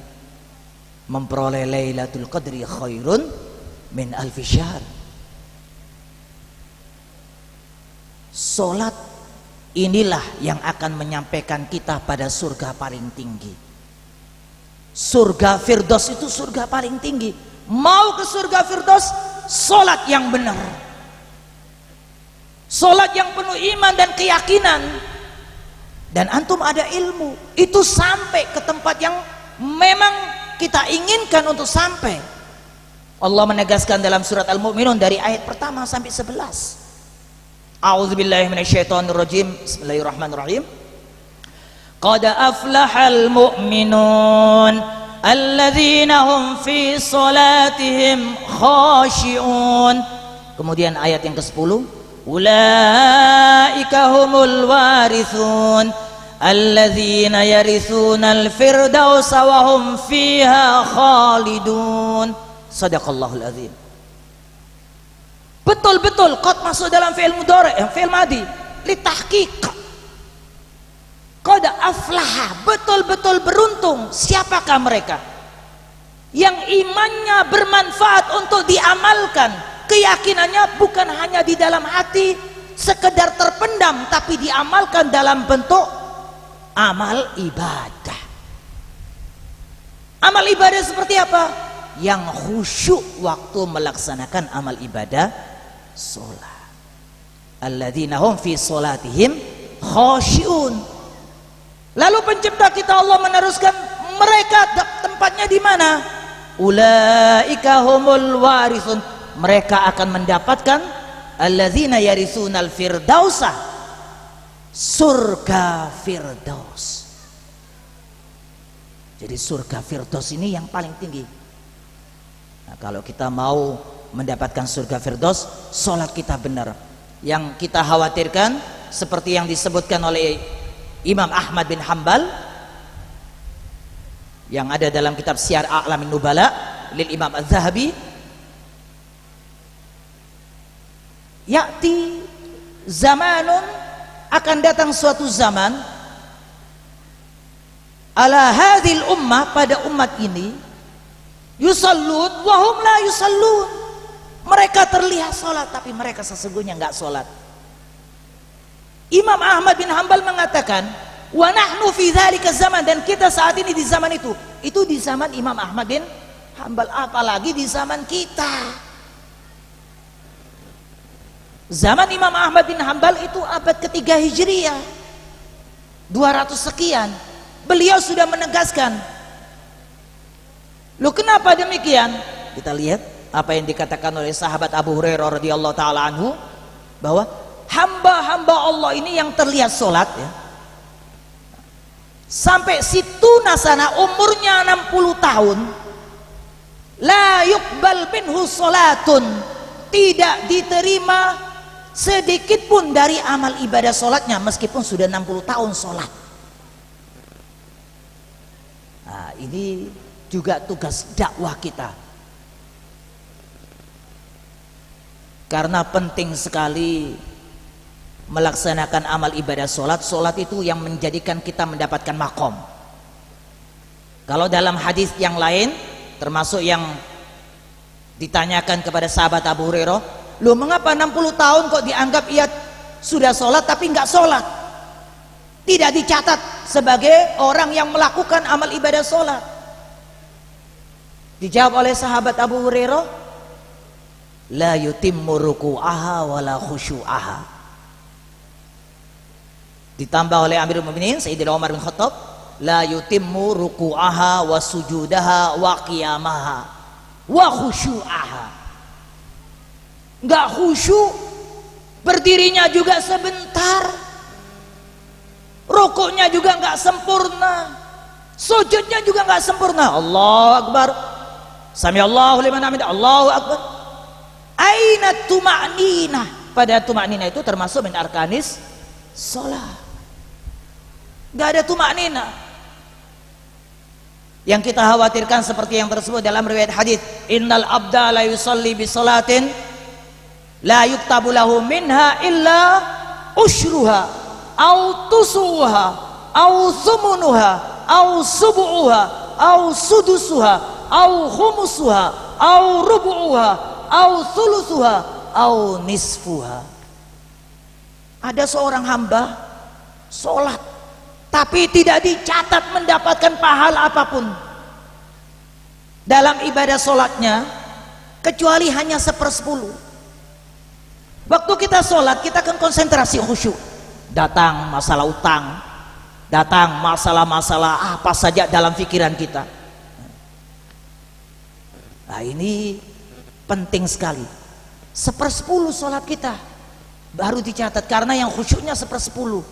memperoleh Lailatul Qadri khairun min alfi syahr. Sholat inilah yang akan menyampaikan kita pada surga paling tinggi. Surga Firdaus itu surga paling tinggi. Mau ke surga Firdaus, sholat yang benar, sholat yang penuh iman dan keyakinan. Dan antum ada ilmu, itu sampai ke tempat yang memang kita inginkan untuk sampai. Allah menegaskan dalam surat Al-Mu'minun dari ayat pertama sampai 11. A'udzubillahi minasyaitonirrajim. Bismillahirrahmanirrahim. Qad aflahal mu'minun alladzina hum fi salatihim khashi'un. Kemudian ayat yang ke-10, ulaika humul warithun alladzina yarithunal firdausa wa hum fiha khalidun. Shadaqallahul azim. Betul-betul qad masuk dalam fi'il mudhari', fi'il madhi li tahqiq. Qad aflaha, betul-betul beruntung. Siapakah mereka yang imannya bermanfaat untuk diamalkan, keyakinannya bukan hanya di dalam hati sekedar terpendam, tapi diamalkan dalam bentuk amal ibadah. Amal ibadah seperti apa? Yang khusyuk waktu melaksanakan amal ibadah sholat. Alladzina hum fi sholatihim khashi'un. Lalu pencipta kita Allah meneruskan, mereka tempatnya di mana? Ulaika humul warithun. Mereka akan mendapatkan alladzina yarisunal firdausa, surga Firdaus. Jadi surga Firdaus ini yang paling tinggi. Nah, kalau kita mau mendapatkan surga Firdaus, sholat kita benar. Yang kita khawatirkan seperti yang disebutkan oleh Imam Ahmad bin Hanbal yang ada dalam kitab Syiar A'lamin Nubala lil Imam Az-Zahabi, ya'ti zamanun, akan datang suatu zaman, ala hadhil ummah, pada umat ini, yusallun wa hum la yusallun. Mereka terlihat sholat tapi mereka sesungguhnya enggak sholat. Imam Ahmad bin Hanbal mengatakan, wa nahnu fi dzalika zaman, dan kita saat ini di zaman itu di zaman Imam Ahmad bin Hanbal, apalagi di zaman kita. Zaman Imam Ahmad bin Hanbal itu abad ketiga Hijriah, 200 sekian. Beliau sudah menegaskan. Loh, kenapa demikian? Kita lihat apa yang dikatakan oleh sahabat Abu Hurairah radhiyallahu taala anhu, bahwa hamba-hamba Allah ini yang terlihat sholat ya, sampai situ nasana umurnya 60 tahun, la yuqbal minhu sholatun, tidak diterima sedikit pun dari amal ibadah sholatnya meskipun sudah 60 tahun sholat. Nah, ini juga tugas dakwah kita, karena penting sekali melaksanakan amal ibadah sholat. Sholat itu yang menjadikan kita mendapatkan makom. Kalau dalam hadis yang lain, termasuk yang ditanyakan kepada sahabat Abu Hurairah, loh mengapa 60 tahun kok dianggap ia sudah sholat tapi nggak sholat, tidak dicatat sebagai orang yang melakukan amal ibadah sholat? Dijawab oleh sahabat Abu Hurairah, la yutimmu ruku'aha wala khusyu'aha. Ditambah oleh Amirul Mukminin Sayyidina Umar bin Khattab, la yutimmu ruku'aha wa sujudaha wa qiyamaha wa khusyu'aha. Enggak khusyuk, berdirinya juga sebentar, rukuknya juga enggak sempurna, sujudnya juga enggak sempurna. Allahu Akbar, sami Allahu liman hamidah, Allahu Akbar. Aina tuma'ninah? Pada tuma'ninah itu termasuk min arkanis sholat. Gak ada tumaknina. Yang kita khawatirkan seperti yang tersebut dalam riwayat hadis, innal abda la yusalli bi salatin la yuktabu lahu minha illa ushruha au tusuha au thumunuha au subuha au sudusuha au khumusuha au rubuha au thuluthuha au nisfuha. Ada seorang hamba sholat tapi tidak dicatat mendapatkan pahala apapun dalam ibadah sholatnya kecuali hanya 1/10. Waktu kita sholat kita akan konsentrasi khusyuk, datang masalah utang, datang masalah-masalah apa saja dalam pikiran kita. Nah ini penting sekali. 1/10 sholat kita baru dicatat, karena yang khusyuknya 1/10.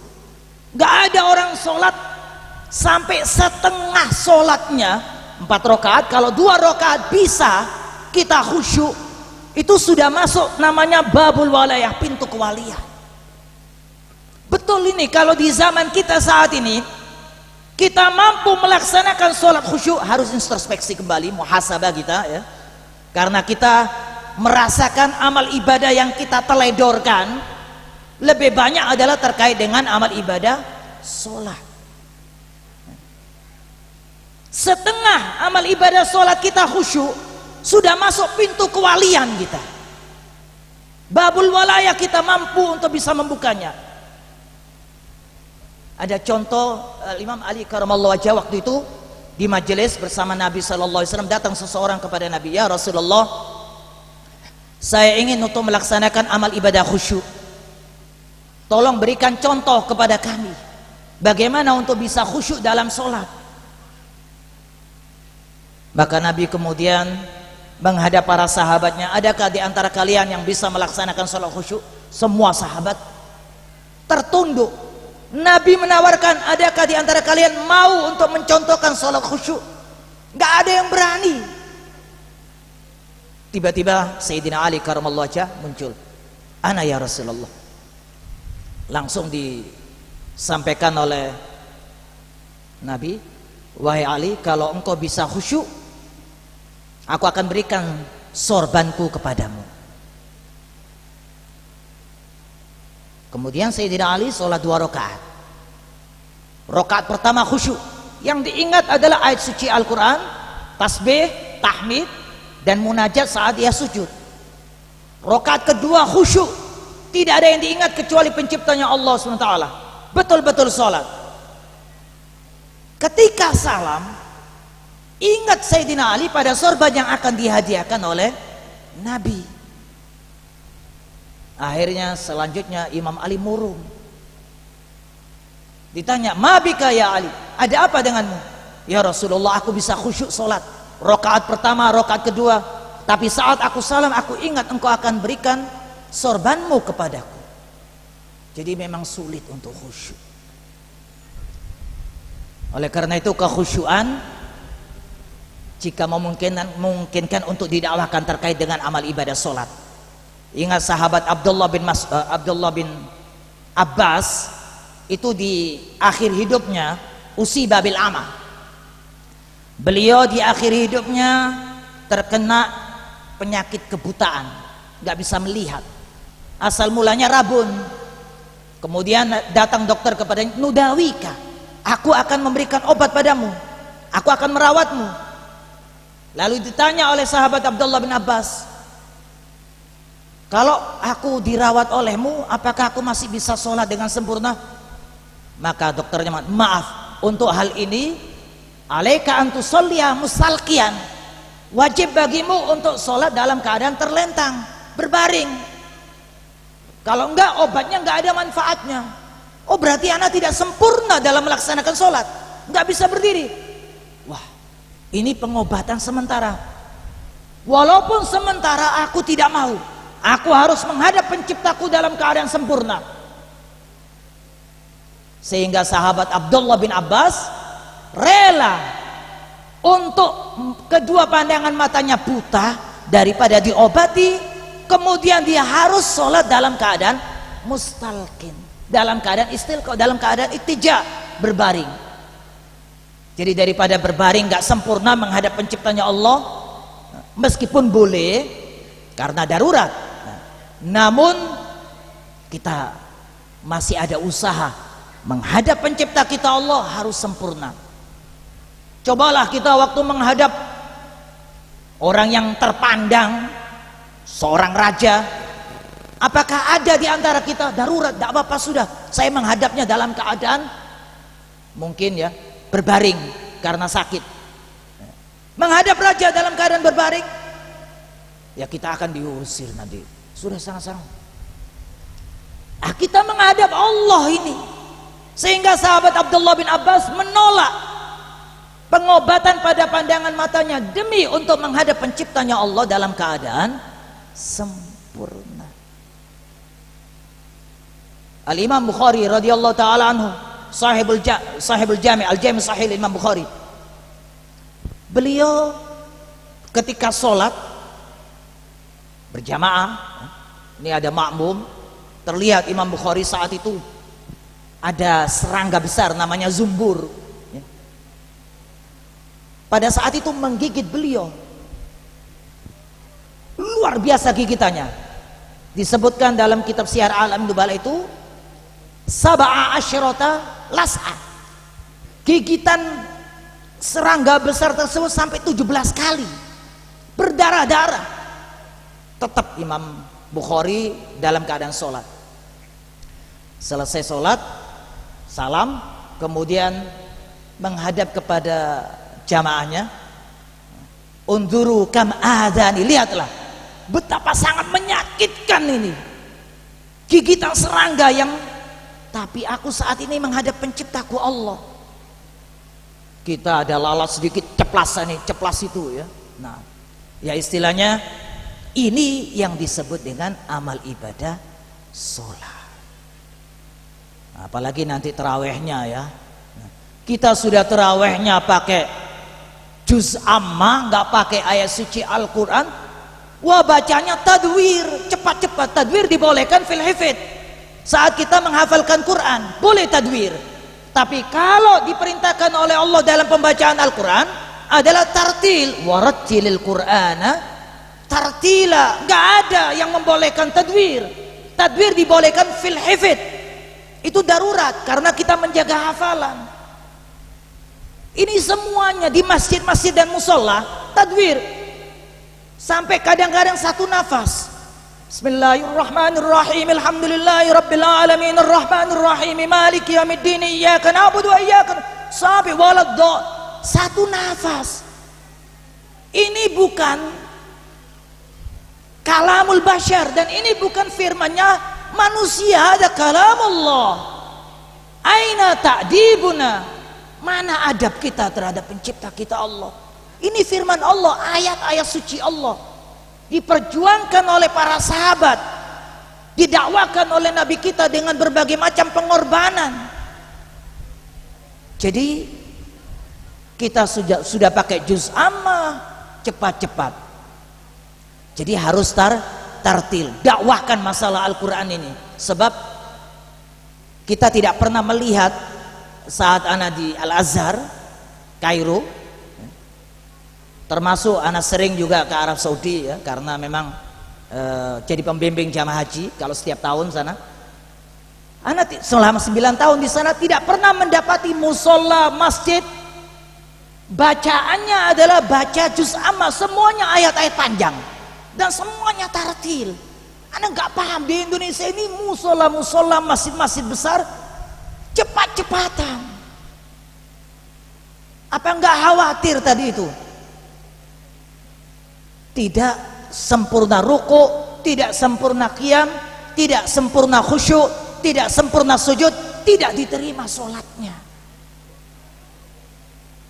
Gak ada orang sholat sampai setengah sholatnya 4 rakaat. Kalau 2 rakaat bisa kita khusyuk, itu sudah masuk namanya babul walayah, pintu kewalian. Betul ini, kalau di zaman kita saat ini kita mampu melaksanakan sholat khusyuk, harus introspeksi kembali, muhasabah kita ya, karena kita merasakan amal ibadah yang kita teledorkan lebih banyak adalah terkait dengan amal ibadah sholat. Setengah amal ibadah sholat kita khusyuk, sudah masuk pintu kewalian kita, babul walayah, kita mampu untuk bisa membukanya. Ada contoh Imam Ali karamallahu wajhah, waktu itu di majelis bersama Nabi SAW, datang seseorang kepada Nabi, ya Rasulullah, saya ingin untuk melaksanakan amal ibadah khusyuk, tolong berikan contoh kepada kami bagaimana untuk bisa khusyuk dalam sholat. Maka Nabi kemudian menghadap para sahabatnya, adakah di antara kalian yang bisa melaksanakan sholat khusyuk? Semua sahabat tertunduk. Nabi menawarkan, adakah di antara kalian mau untuk mencontohkan sholat khusyuk? Gak ada yang berani. Tiba-tiba Sayyidina Ali karamallahu wajhah muncul, ana ya Rasulullah. Langsung disampaikan oleh Nabi, wahai Ali, kalau engkau bisa khusyuk, aku akan berikan sorbanku kepadamu. Kemudian Sayyidina Ali sholat 2 rakaat. Rakaat pertama khusyuk, yang diingat adalah ayat suci Al-Quran, tasbih, tahmid, dan munajat saat dia sujud. Rakaat kedua khusyuk, tidak ada yang diingat kecuali penciptanya Allah SWT. Betul-betul sholat. Ketika salam, ingat Sayyidina Ali pada sorban yang akan dihadiahkan oleh Nabi. Akhirnya selanjutnya Imam Ali murung. Ditanya, ma bika ya Ali, ada apa denganmu? Ya Rasulullah, aku bisa khusyuk sholat, rakaat pertama, rakaat kedua, tapi saat aku salam aku ingat engkau akan berikan sorbanmu kepadaku. Jadi memang sulit untuk khusyuk. Oleh karena itu kekhusyuan jika memungkinkan untuk didakwahkan terkait dengan amal ibadah sholat. Ingat sahabat Abdullah bin Abbas itu di akhir hidupnya usiba bil ama. Beliau di akhir hidupnya terkena penyakit kebutaan, nggak bisa melihat. Asal mulanya rabun. Kemudian datang dokter kepadanya, nudawika, aku akan memberikan obat padamu, aku akan merawatmu. Lalu ditanya oleh sahabat Abdullah bin Abbas, kalau aku dirawat olehmu, apakah aku masih bisa sholat dengan sempurna? Maka dokternya, maaf, untuk hal ini alaika antusolliya musalqiyan, wajib bagimu untuk sholat dalam keadaan terlentang, berbaring. Kalau enggak, obatnya enggak ada manfaatnya. Oh, berarti anak tidak sempurna dalam melaksanakan sholat, enggak bisa berdiri. Wah, ini pengobatan sementara. Walaupun sementara aku tidak mau, aku harus menghadap penciptaku dalam keadaan sempurna. Sehingga sahabat Abdullah bin Abbas rela untuk kedua pandangan matanya buta daripada diobati, kemudian dia harus sholat dalam keadaan mustalqin, dalam keadaan istilqa, dalam keadaan ittija, berbaring. Jadi daripada berbaring gak sempurna menghadap penciptanya Allah, meskipun boleh karena darurat, namun kita masih ada usaha menghadap pencipta kita Allah harus sempurna. Cobalah kita waktu menghadap orang yang terpandang, seorang raja, apakah ada di antara kita darurat, tidak apa-apa sudah saya menghadapnya dalam keadaan mungkin ya berbaring karena sakit. Menghadap raja dalam keadaan berbaring, ya kita akan diusir nanti. Sudah sangat-sangat. Kita menghadap Allah ini, sehingga sahabat Abdullah bin Abbas menolak pengobatan pada pandangan matanya demi untuk menghadap penciptanya Allah dalam keadaan sempurna. Al-Imam Bukhari radhiyallahu taala anhu, sahibul Jami' Al-Jami' Sahih Imam Bukhari. Beliau ketika sholat berjamaah, ini ada makmum, terlihat Imam Bukhari saat itu ada serangga besar namanya zumbur. Pada saat itu menggigit beliau, luar biasa gigitannya. Disebutkan dalam kitab Syiar A'lam Nubala itu sab'a asyrata las'a, gigitan serangga besar tersebut sampai 17 kali, berdarah-darah. Tetap Imam Bukhari dalam keadaan sholat. Selesai sholat, salam, kemudian menghadap kepada jamaahnya, unzuru kam adani, lihatlah betapa sangat menyakitkan ini gigitan serangga yang, tapi aku saat ini menghadap penciptaku Allah. Kita ada lalat sedikit, ceplasan nih, ceplas itu ya. Nah, ya istilahnya ini yang disebut dengan amal ibadah sholat. Apalagi nanti terawihnya ya. Kita sudah terawihnya pakai juz amma, nggak pakai ayat suci Al-Quran. Wah, bacanya tadwir, cepat-cepat. Tadwir dibolehkan fil hifdz. Saat kita menghafalkan Quran boleh tadwir. Tapi kalau diperintahkan oleh Allah dalam pembacaan Al-Quran adalah tartil, warattilil Qur'ana tartila. Nggak ada yang membolehkan tadwir. Tadwir dibolehkan fil hifdz. Itu darurat karena kita menjaga hafalan. Ini semuanya di masjid-masjid dan musola tadwir. Sampai kadang-kadang satu nafas. Bismillahirrahmanirrahim. Alhamdulillahirabbil alamin arrahmanirrahim maliki yaumiddin iyyaka na'budu wa iyyaka nasta'in waladdallin. Satu nafas. Ini bukan kalamul bashar dan ini bukan firmannya manusia, ada kalamullah. Aina ta'dibuna? Mana adab kita terhadap pencipta kita Allah? Ini firman Allah, ayat-ayat suci Allah. Diperjuangkan oleh para sahabat, didakwakan oleh Nabi kita dengan berbagai macam pengorbanan. Jadi kita sudah pakai juz amma, cepat-cepat. Jadi harus tartil, dakwahkan masalah Al-Quran ini. Sebab kita tidak pernah melihat saat anak di Al-Azhar Kairo, termasuk anak sering juga ke Arab Saudi ya, karena memang jadi pembimbing jamaah haji kalau setiap tahun sana. Anak selama 9 tahun di sana tidak pernah mendapati musola masjid bacaannya adalah baca juz amma, semuanya ayat-ayat panjang dan semuanya tartil. Anak nggak paham di Indonesia ini musola masjid-masjid besar cepat-cepatan. Apa nggak khawatir tadi itu? Tidak sempurna ruku, tidak sempurna qiyam, tidak sempurna khusyuk, tidak sempurna sujud, tidak diterima sholatnya.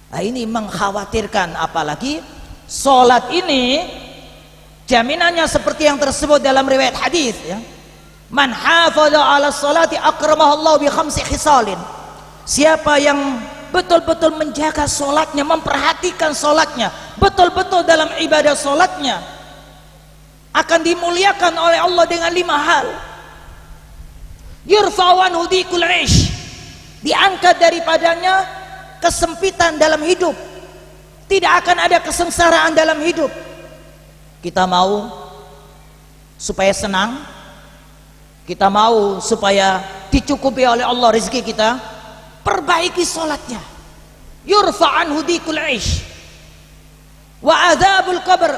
Nah, ini mengkhawatirkan, apalagi sholat ini jaminannya seperti yang tersebut dalam riwayat hadis ya. Man hafadha 'ala sholati akramahallahu bi khamsi khisalin. Siapa yang betul-betul menjaga sholatnya, memperhatikan sholatnya, betul-betul dalam ibadah sholatnya, akan dimuliakan oleh Allah dengan 5 hal. Yurfa'u anhu dhiqul 'ish, diangkat daripadanya kesempitan dalam hidup, tidak akan ada kesengsaraan dalam hidup. Kita mau supaya senang, kita mau supaya dicukupi oleh Allah rezeki kita, perbaiki sholatnya. Yurfa anhu dikul ish wa adzabul qabr,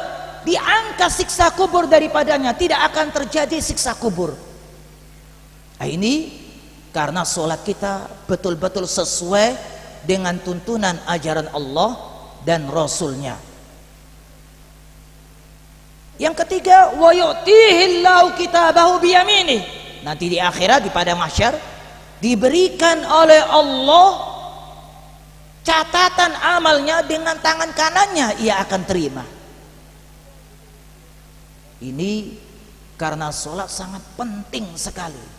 diangkat siksa kubur daripadanya, tidak akan terjadi siksa kubur. Nah, ini karena sholat kita betul-betul sesuai dengan tuntunan ajaran Allah dan Rasulnya. Yang ketiga, wa yu'tihillahu kitabahu biyaminih, nanti di akhirat, di padang mahsyar, diberikan oleh Allah catatan amalnya dengan tangan kanannya, ia akan terima. Ini karena sholat sangat penting sekali.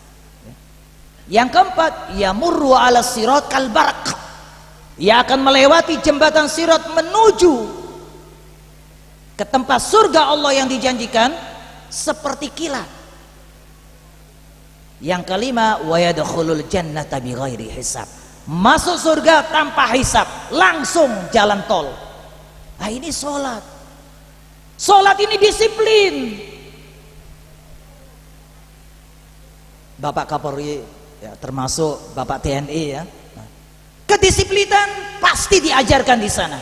Yang keempat, yamurru ala sirat kal barq, ia akan melewati jembatan sirat menuju ke tempat surga Allah yang dijanjikan seperti kilat. Yang kelima, wa yadkhulul jannata bighairi hisab, masuk surga tanpa hisab, langsung jalan tol. Nah, ini sholat. Sholat ini disiplin. Bapak Kapolri ya, termasuk Bapak TNI ya, kedisiplinan pasti diajarkan di sana.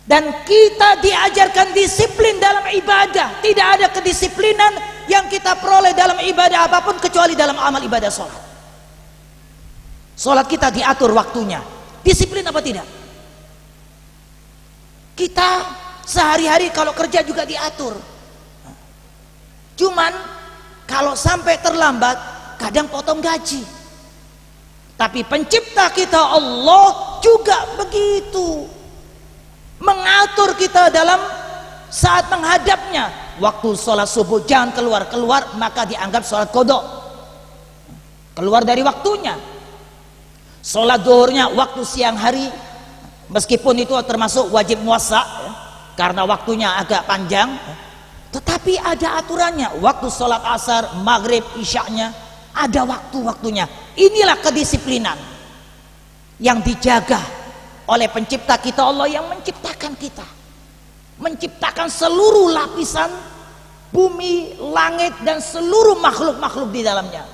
Dan kita diajarkan disiplin dalam ibadah. Tidak ada kedisiplinan yang kita peroleh dalam ibadah apapun kecuali dalam amal ibadah sholat. Sholat kita diatur waktunya. Disiplin apa tidak? Kita sehari-hari kalau kerja juga diatur. Cuman kalau sampai terlambat kadang potong gaji. Tapi pencipta kita Allah juga begitu, mengatur kita dalam saat menghadapnya. Waktu sholat subuh jangan keluar-keluar, maka dianggap sholat kodok, keluar dari waktunya. Sholat zuhurnya waktu siang hari, meskipun itu termasuk wajib muwassa ya, karena waktunya agak panjang, tetapi ada aturannya. Waktu sholat asar, maghrib, isyaknya ada waktu-waktunya. Inilah kedisiplinan yang dijaga oleh pencipta kita Allah yang menciptakan kita, menciptakan seluruh lapisan bumi, langit dan seluruh makhluk-makhluk di dalamnya.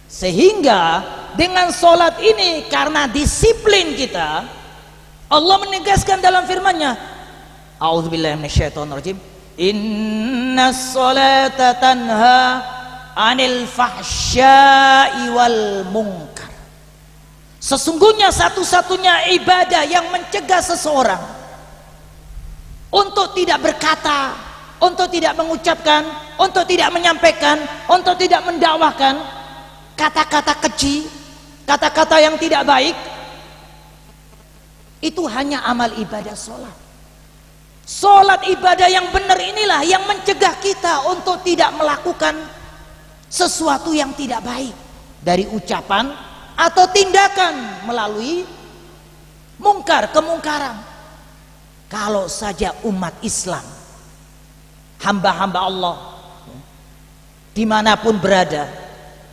Sehingga dengan sholat ini, karena disiplin kita, Allah menegaskan dalam firman-Nya, a'udzubillahi minasyaitonirrajim, innas sholata tanha 'anil fahsya'i wal munkar. Sesungguhnya satu-satunya ibadah yang mencegah seseorang untuk tidak berkata, untuk tidak mengucapkan, untuk tidak menyampaikan, untuk tidak mendakwahkan kata-kata keji, kata-kata yang tidak baik, itu hanya amal ibadah sholat. Sholat ibadah yang benar inilah yang mencegah kita untuk tidak melakukan sesuatu yang tidak baik dari ucapan atau tindakan melalui mungkar, kemungkaran. Kalau saja umat Islam, hamba-hamba Allah dimanapun berada,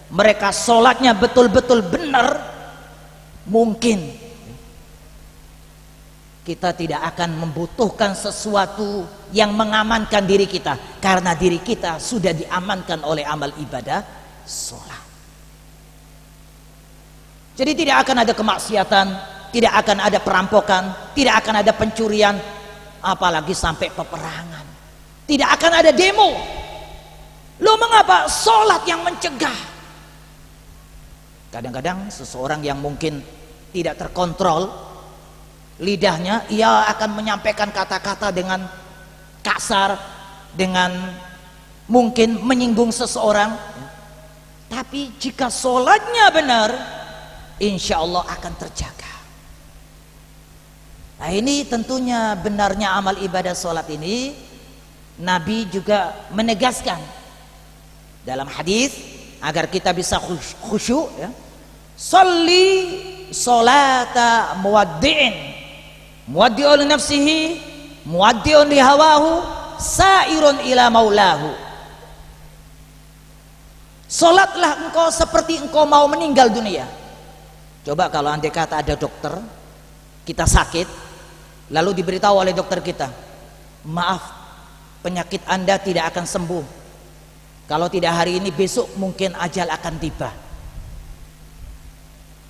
mereka sholatnya betul-betul benar, mungkin kita tidak akan membutuhkan sesuatu yang mengamankan diri kita, karena diri kita sudah diamankan oleh amal ibadah sholat. Jadi tidak akan ada kemaksiatan, tidak akan ada perampokan, tidak akan ada pencurian, apalagi sampai peperangan. Tidak akan ada demo. Loh, mengapa? Sholat yang mencegah. Kadang-kadang seseorang yang mungkin tidak terkontrol lidahnya, ia akan menyampaikan kata-kata dengan kasar, dengan mungkin menyinggung seseorang. Tapi jika sholatnya benar, insya Allah akan terjaga. Nah, ini tentunya benarnya amal ibadah sholat ini. Nabi juga menegaskan dalam hadis agar kita bisa khusyuk ya. Sholli sholata muwaddi'in, muwaddi'un li nafsihi, muwaddi'un li hawahu, sairun ila maulahu. Sholatlah engkau seperti engkau mau meninggal dunia. Coba kalau andai kata ada dokter, kita sakit, lalu diberitahu oleh dokter kita, maaf, penyakit Anda tidak akan sembuh. Kalau tidak hari ini, besok mungkin ajal akan tiba.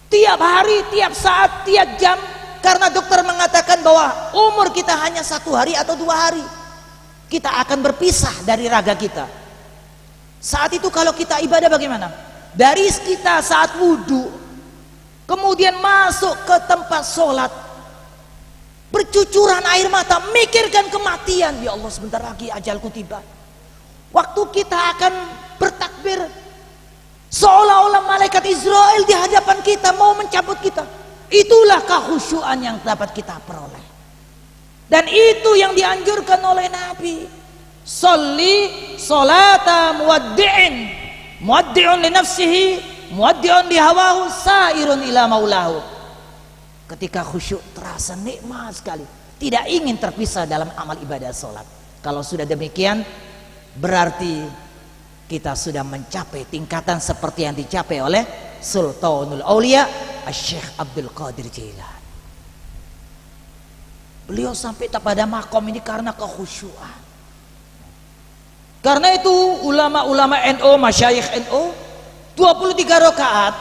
Tiap hari, tiap saat, tiap jam, karena dokter mengatakan bahwa umur kita hanya 1 hari atau 2 hari, kita akan berpisah dari raga kita. Saat itu kalau kita ibadah bagaimana? Dari kita saat wudhu, kemudian masuk ke tempat sholat, bercucuran air mata, mikirkan kematian. Ya Allah, sebentar lagi ajalku tiba. Waktu kita akan bertakbir, seolah-olah malaikat Israel di hadapan kita mau mencabut kita. Itulah kehusyuan yang dapat kita peroleh. Dan itu yang dianjurkan oleh Nabi. Sholli sholata muwaddi'in, muwaddi'un li nafsihi, muwaddi'un li hawahu, sairun ila maulahu. Ketika khusyuk terasa nikmat sekali, tidak ingin terpisah dalam amal ibadah sholat. Kalau sudah demikian, berarti kita sudah mencapai tingkatan seperti yang dicapai oleh Sultanul Aulia Syekh Abdul Qadir Jailani. Beliau sampai pada makom ini karena kekhusyuan. Karena itu ulama-ulama NU, masyayikh NU, 23 rakaat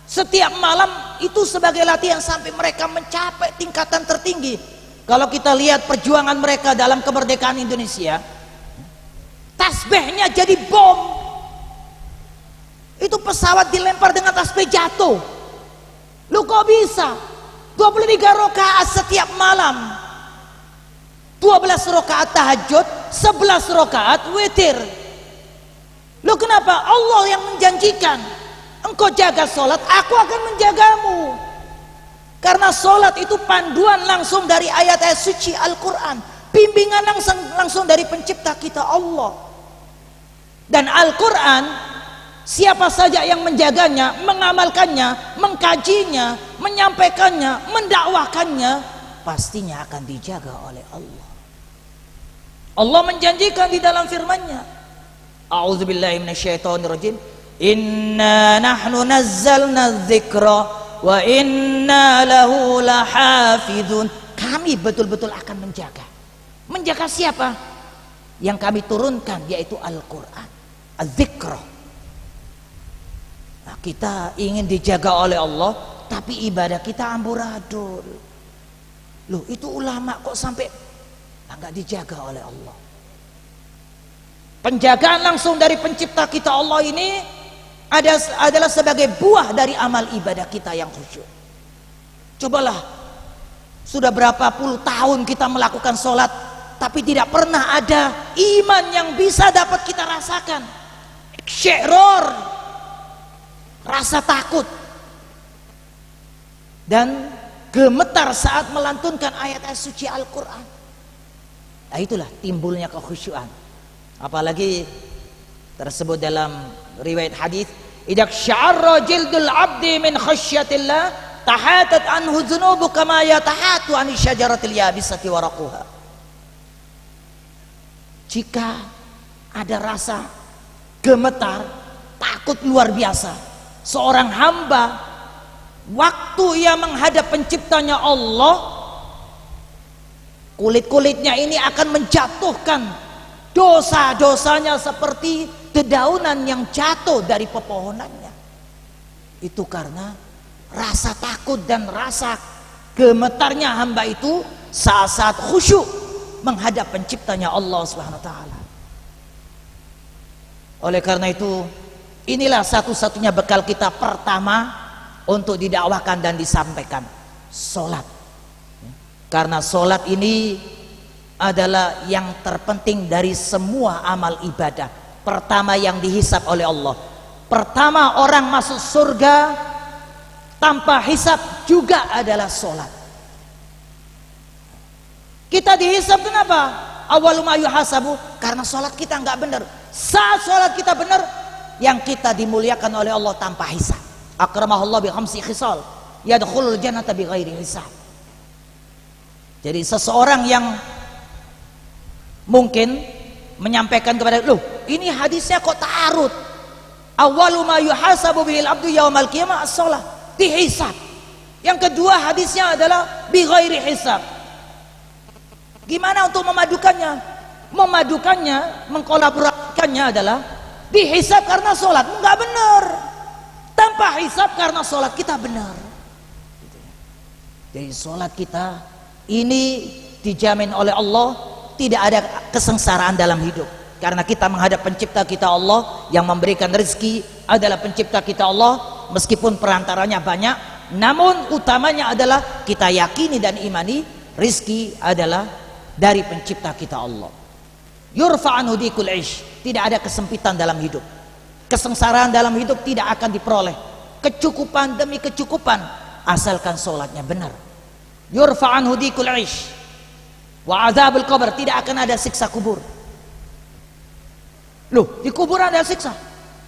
setiap malam itu sebagai latihan sampai mereka mencapai tingkatan tertinggi. Kalau kita lihat perjuangan mereka dalam kemerdekaan Indonesia, tasbihnya jadi bom. Itu pesawat dilempar dengan tasbih jatuh. Lu kok bisa? 23 rakaat setiap malam, 12 rakaat tahajud, 11 rakaat witir. Lu kenapa? Allah yang menjanjikan, engkau jaga sholat, aku akan menjagamu. Karena sholat itu panduan langsung dari ayat-ayat suci Al-Quran, bimbingan langsung dari pencipta kita Allah. Dan Al-Quran, siapa saja yang menjaganya, mengamalkannya, mengkajinya, menyampaikannya, mendakwakannya, pastinya akan dijaga oleh Allah. Allah menjanjikan di dalam firman-Nya, a'udzubillahi minasyaitonirrajim, inna nahnu nazzalna dzikra wa inna lahu lahafizun. Kami betul-betul akan menjaga. Menjaga siapa? Yang kami turunkan, yaitu Al-Quran, az-zikra. Nah, kita ingin dijaga oleh Allah, tapi ibadah kita amburadul. Loh, itu ulama kok sampai enggak dijaga oleh Allah. Penjagaan langsung dari pencipta kita Allah ini adalah sebagai buah dari amal ibadah kita yang khusyuk. Cobalah, sudah berapa puluh tahun kita melakukan sholat, tapi tidak pernah ada iman yang bisa dapat kita rasakan. Syiror, rasa takut dan gemetar saat melantunkan ayat-ayat suci Al-Quran. Nah, itulah timbulnya kekhusyuan. Apalagi tersebut dalam riwayat hadis, idza sya'arra jildul 'abdi min khasyatillah tahatat anhu dzunubu kama yatahatu an syajaratil yabisati waraquha. Jika ada rasa gemetar, takut luar biasa, seorang hamba waktu ia menghadap penciptanya Allah, kulit-kulitnya ini akan menjatuhkan dosa-dosanya seperti dedaunan yang jatuh dari pepohonannya. Itu karena rasa takut dan rasa gemetarnya hamba itu saat-saat khusyuk menghadap penciptanya Allah Subhanahu wa taala. Oleh karena itu, inilah satu-satunya bekal kita pertama untuk didakwakan dan disampaikan, sholat. Karena sholat ini adalah yang terpenting dari semua amal ibadah. Pertama yang dihisab oleh Allah. Pertama orang masuk surga tanpa hisab juga adalah sholat. Kita dihisab kenapa? Awwalu ma yuhasabu, karena sholat kita nggak benar. Saat sholat kita benar, yang kita dimuliakan oleh Allah tanpa hisab. Akramahullah bi khamsi khisal, yadkhulul jannata bi ghairi hisab. Jadi seseorang yang mungkin menyampaikan kepada lu, ini hadisnya kok ta'arud. Awwalu ma yuhasabu bihil abdu yaumal qiyamah as-shalah. dihisab. Yang kedua hadisnya adalah bi ghairi hisab. Gimana untuk memadukannya? Memadukannya, mengkolaborasikannya adalah dihisab karena sholat nggak benar, tanpa hisab karena sholat kita benar. Jadi sholat kita ini dijamin oleh Allah tidak ada kesengsaraan dalam hidup, karena kita menghadap pencipta kita Allah yang memberikan rezeki adalah pencipta kita Allah, meskipun perantaranya banyak, namun utamanya adalah kita yakini dan imani rezeki adalah dari pencipta kita Allah. Yurfa'anhu dikul ish, tidak ada kesempitan dalam hidup, kesengsaraan dalam hidup tidak akan diperoleh, kecukupan demi kecukupan asalkan sholatnya benar. Yurfa'anhu dikul ish wa adzabul qabr, tidak akan ada siksa kubur. Loh, di kuburan ada siksa?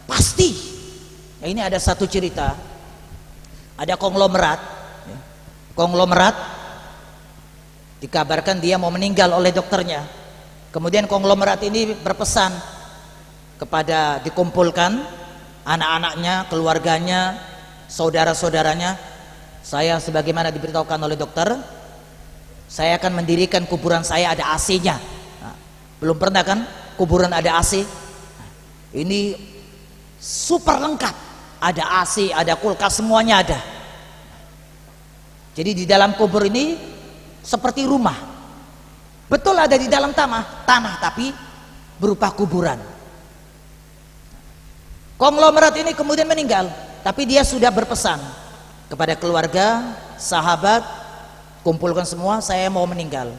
Pasti. Ya, ini ada satu cerita, ada konglomerat dikabarkan dia mau meninggal oleh dokternya. Kemudian konglomerat ini berpesan kepada dikumpulkan anak-anaknya, keluarganya, saudara-saudaranya, saya sebagaimana diberitahukan oleh dokter, saya akan mendirikan kuburan saya ada AC-nya. Nah, belum pernah kan kuburan ada AC? Nah, ini super lengkap, ada AC, ada kulkas, semuanya ada. Jadi di dalam kubur ini seperti rumah. Betul ada di dalam tanah tapi berupa kuburan. Konglomerat ini kemudian meninggal, tapi dia sudah berpesan kepada keluarga, sahabat, kumpulkan semua, saya mau meninggal.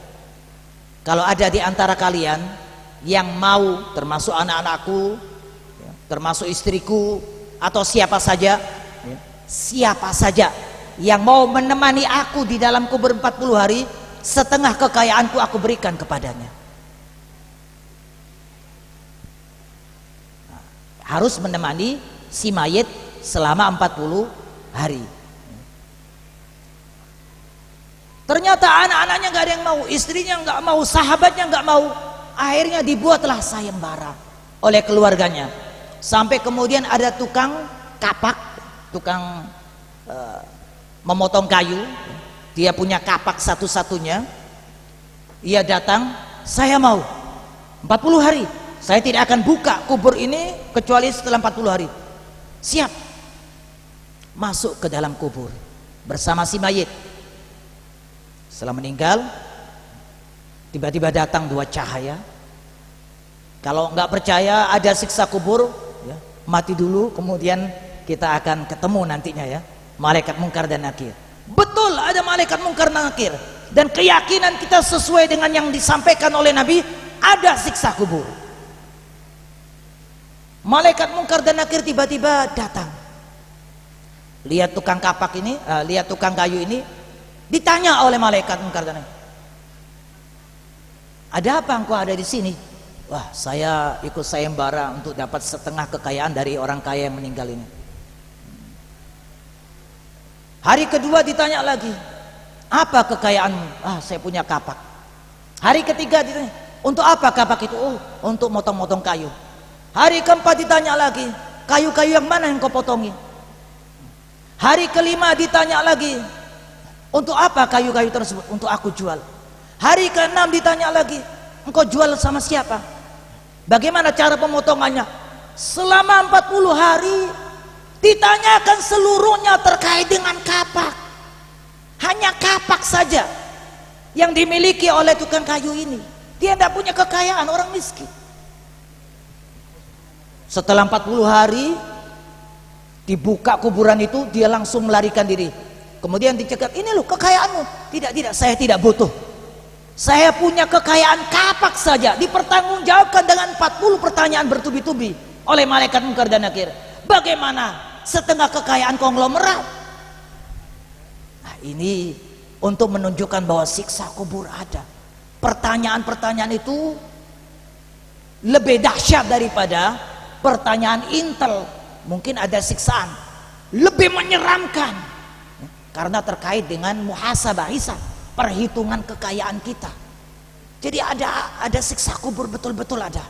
Kalau ada di antara kalian yang mau, termasuk anak-anakku, termasuk istriku, atau siapa saja yang mau menemani aku di dalam kubur 40 hari, setengah kekayaanku aku berikan kepadanya. Nah, harus menemani si mayit selama 40 hari. Ternyata anak-anaknya nggak ada yang mau, istrinya nggak mau, sahabatnya nggak mau. Akhirnya dibuatlah sayembara oleh keluarganya, sampai kemudian ada tukang kapak, tukang memotong kayu. Dia punya kapak satu-satunya. Ia datang, saya mau 40 hari saya tidak akan buka kubur ini kecuali setelah 40 hari. Siap. Masuk ke dalam kubur bersama si mayit. Setelah meninggal, tiba-tiba datang dua cahaya. Kalau nggak percaya ada siksa kubur, ya, mati dulu, kemudian kita akan ketemu nantinya, ya, malaikat mungkar dan nakir. Betul ada malaikat mungkar dan nakir, dan keyakinan kita sesuai dengan yang disampaikan oleh Nabi, ada siksa kubur. Malaikat mungkar dan nakir tiba-tiba datang, lihat tukang kapak ini, lihat tukang kayu ini, ditanya oleh malaikat mungkar dan nakir, ada apa engkau ada di sini? Wah, saya ikut sayembara untuk dapat setengah kekayaan dari orang kaya yang meninggal ini. Hari kedua ditanya lagi, apa kekayaanmu? Ah, saya punya kapak. Hari ketiga ditanya, untuk apa kapak itu? Oh, untuk motong-motong kayu. Hari keempat ditanya lagi, kayu-kayu yang mana yang kau potongi? Hari kelima ditanya lagi, untuk apa kayu-kayu tersebut? Untuk aku jual. Hari keenam ditanya lagi, engkau jual sama siapa? Bagaimana cara pemotongannya? Selama 40 hari ditanyakan seluruhnya terkait dengan kapak. Hanya kapak saja yang dimiliki oleh tukang kayu ini. Dia tidak punya kekayaan, orang miskin. Setelah 40 hari dibuka kuburan itu, dia langsung melarikan diri. Kemudian dicegat, ini loh kekayaanmu. Tidak, saya tidak butuh. Saya punya kekayaan kapak saja. Dipertanggungjawabkan dengan 40 pertanyaan bertubi-tubi oleh malaikat mungkar dan nakir. Bagaimana setengah kekayaan konglomerat? Nah, ini untuk menunjukkan bahwa siksa kubur ada. Pertanyaan-pertanyaan itu lebih dahsyat daripada pertanyaan intel. Mungkin ada siksaan lebih menyeramkan, karena terkait dengan muhasabah, hisab, perhitungan kekayaan kita. Jadi ada siksa kubur, betul-betul ada.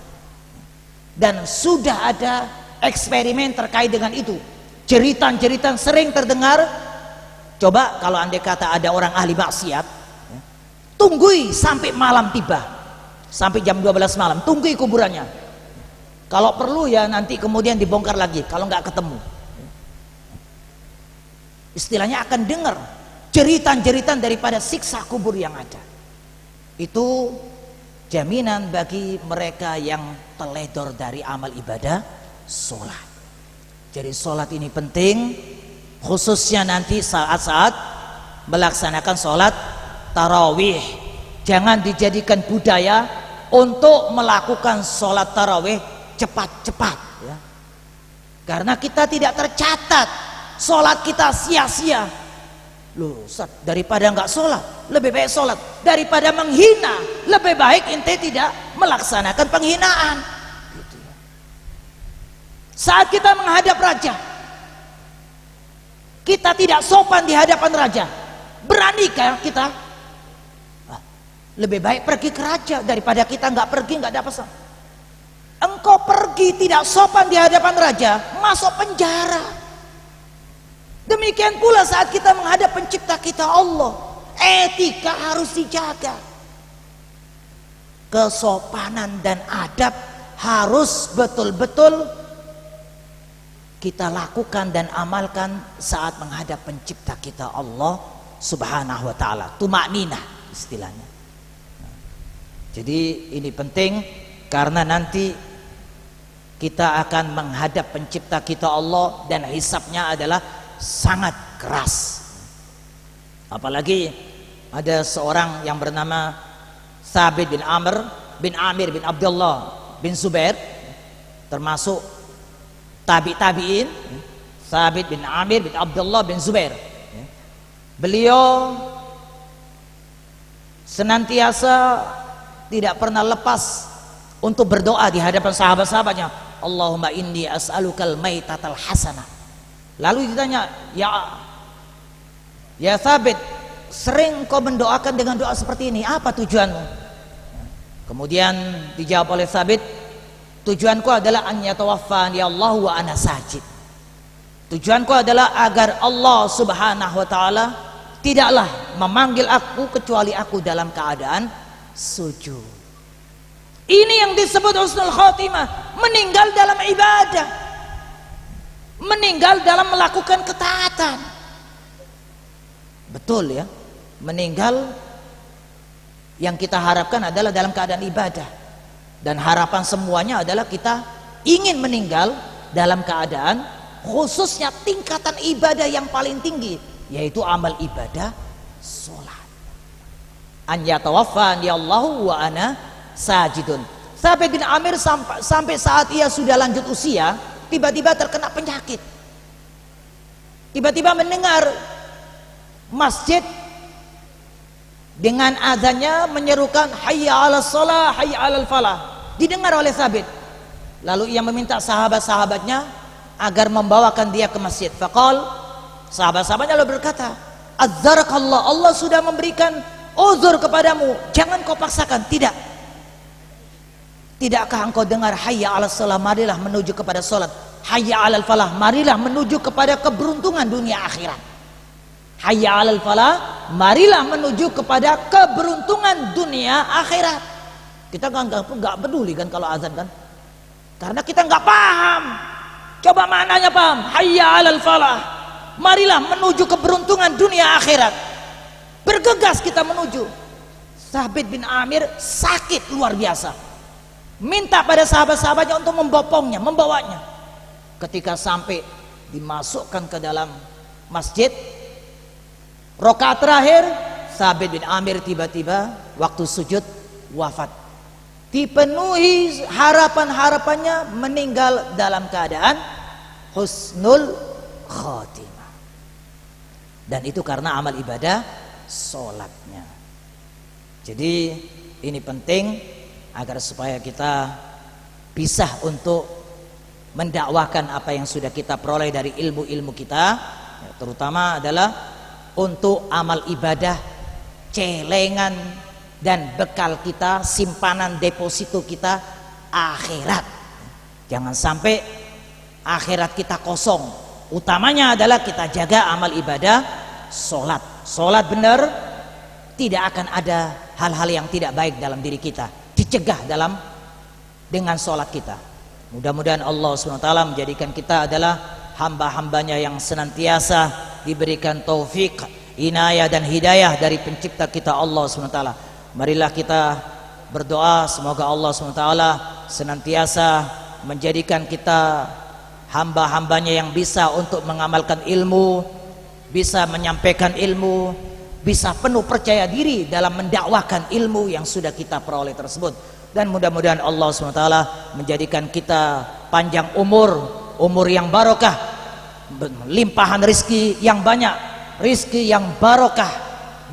Dan sudah ada eksperimen terkait dengan itu. Cerita-cerita sering terdengar Coba kalau andai kata ada orang ahli maksiat, ya, tunggui sampai malam tiba, sampai jam 12 malam, tunggui kuburannya. Kalau perlu ya nanti kemudian dibongkar lagi kalau nggak ketemu. Istilahnya akan dengar jeritan-jeritan daripada siksa kubur yang ada. Itu jaminan bagi mereka yang teledor dari amal ibadah sholat. Jadi sholat ini penting, khususnya nanti saat-saat melaksanakan sholat tarawih. Jangan dijadikan budaya untuk melakukan sholat tarawih cepat-cepat, ya. Karena kita tidak tercatat, sholat kita sia-sia. Loh, Ustaz, daripada nggak sholat lebih baik sholat, daripada menghina lebih baik ente tidak melaksanakan penghinaan, gitu ya. Saat kita menghadap raja, kita tidak sopan di hadapan raja, beranikah kita? Lebih baik pergi ke raja daripada kita nggak pergi, nggak dapat sama. Engkau pergi tidak sopan di hadapan raja, masuk penjara. Demikian pula saat kita menghadap pencipta kita Allah, etika harus dijaga. Kesopanan dan adab harus betul-betul kita lakukan dan amalkan saat menghadap pencipta kita Allah Subhanahu wa ta'ala. Tumakninah istilahnya. Jadi ini penting karena nanti kita akan menghadap pencipta kita Allah dan hisabnya adalah sangat keras. Apalagi ada seorang yang bernama Thabit bin Amir bin Abdullah bin Zubair, termasuk tabi'in. Thabit bin Amir bin Abdullah bin Zubair, beliau senantiasa tidak pernah lepas untuk berdoa di hadapan sahabat-sahabatnya, Allahumma inni as'alukal maitatal hasanah. Lalu ditanya, ya Thabit, sering kau mendoakan dengan doa seperti ini, apa tujuanmu? Kemudian dijawab oleh Thabit, tujuanku adalah an yatawaffani Allah wa ana sajid. Tujuanku adalah agar Allah Subhanahu wa ta'ala tidaklah memanggil aku kecuali aku dalam keadaan sujud. Ini yang disebut husnul khotimah, meninggal dalam ibadah, meninggal dalam melakukan ketaatan. Betul ya, meninggal yang kita harapkan adalah dalam keadaan ibadah, dan harapan semuanya adalah kita ingin meninggal dalam keadaan khususnya tingkatan ibadah yang paling tinggi, yaitu amal ibadah sholat. An yatawaffani Allahu wa ana sajidun. Thabit bin Amir sampai saat ia sudah lanjut usia, tiba-tiba terkena penyakit. Tiba-tiba mendengar masjid dengan azannya menyerukan hayya 'alas shalah, hayya 'alal falah. Didengar oleh Thabit. Lalu ia meminta sahabat-sahabatnya agar membawakan dia ke masjid. Faqal, sahabat-sahabatnya lalu berkata, azzarakallah, Allah sudah memberikan uzur kepadamu, jangan kau paksakan. Tidakkah engkau dengar hayya 'alas shalah, marilah menuju kepada salat, hayya 'alal falah, marilah menuju kepada keberuntungan dunia akhirat. Hayya 'alal falah, marilah menuju kepada keberuntungan dunia akhirat. Kita nggak peduli kan kalau azan kan, karena kita nggak paham. Coba maknanya paham, hayya 'alal falah, marilah menuju keberuntungan dunia akhirat. Bergegas kita menuju. Thabit bin Amir sakit luar biasa, minta pada sahabat-sahabatnya untuk membawanya. Ketika sampai dimasukkan ke dalam masjid, rakaat terakhir, Thabit bin Amir tiba-tiba waktu sujud wafat. Dipenuhi harapan-harapannya meninggal dalam keadaan husnul khotimah. Dan itu karena amal ibadah sholatnya. Jadi ini penting agar supaya kita bisa untuk mendakwakan apa yang sudah kita peroleh dari ilmu-ilmu kita, terutama adalah untuk amal ibadah celengan dan bekal kita, simpanan deposito kita akhirat. Jangan sampai akhirat kita kosong. Utamanya adalah kita jaga amal ibadah sholat. Sholat benar, tidak akan ada hal-hal yang tidak baik dalam diri kita, dicegah dengan sholat kita. Mudah-mudahan Allah SWT menjadikan kita adalah hamba-hambanya yang senantiasa diberikan taufik, inayah dan hidayah dari pencipta kita Allah SWT. Marilah kita berdoa semoga Allah SWT senantiasa menjadikan kita hamba-hambanya yang bisa untuk mengamalkan ilmu, bisa menyampaikan ilmu, bisa penuh percaya diri dalam mendakwakan ilmu yang sudah kita peroleh tersebut. Dan mudah-mudahan Allah SWT menjadikan kita panjang umur yang barokah, limpahan rizki yang banyak, rizki yang barokah,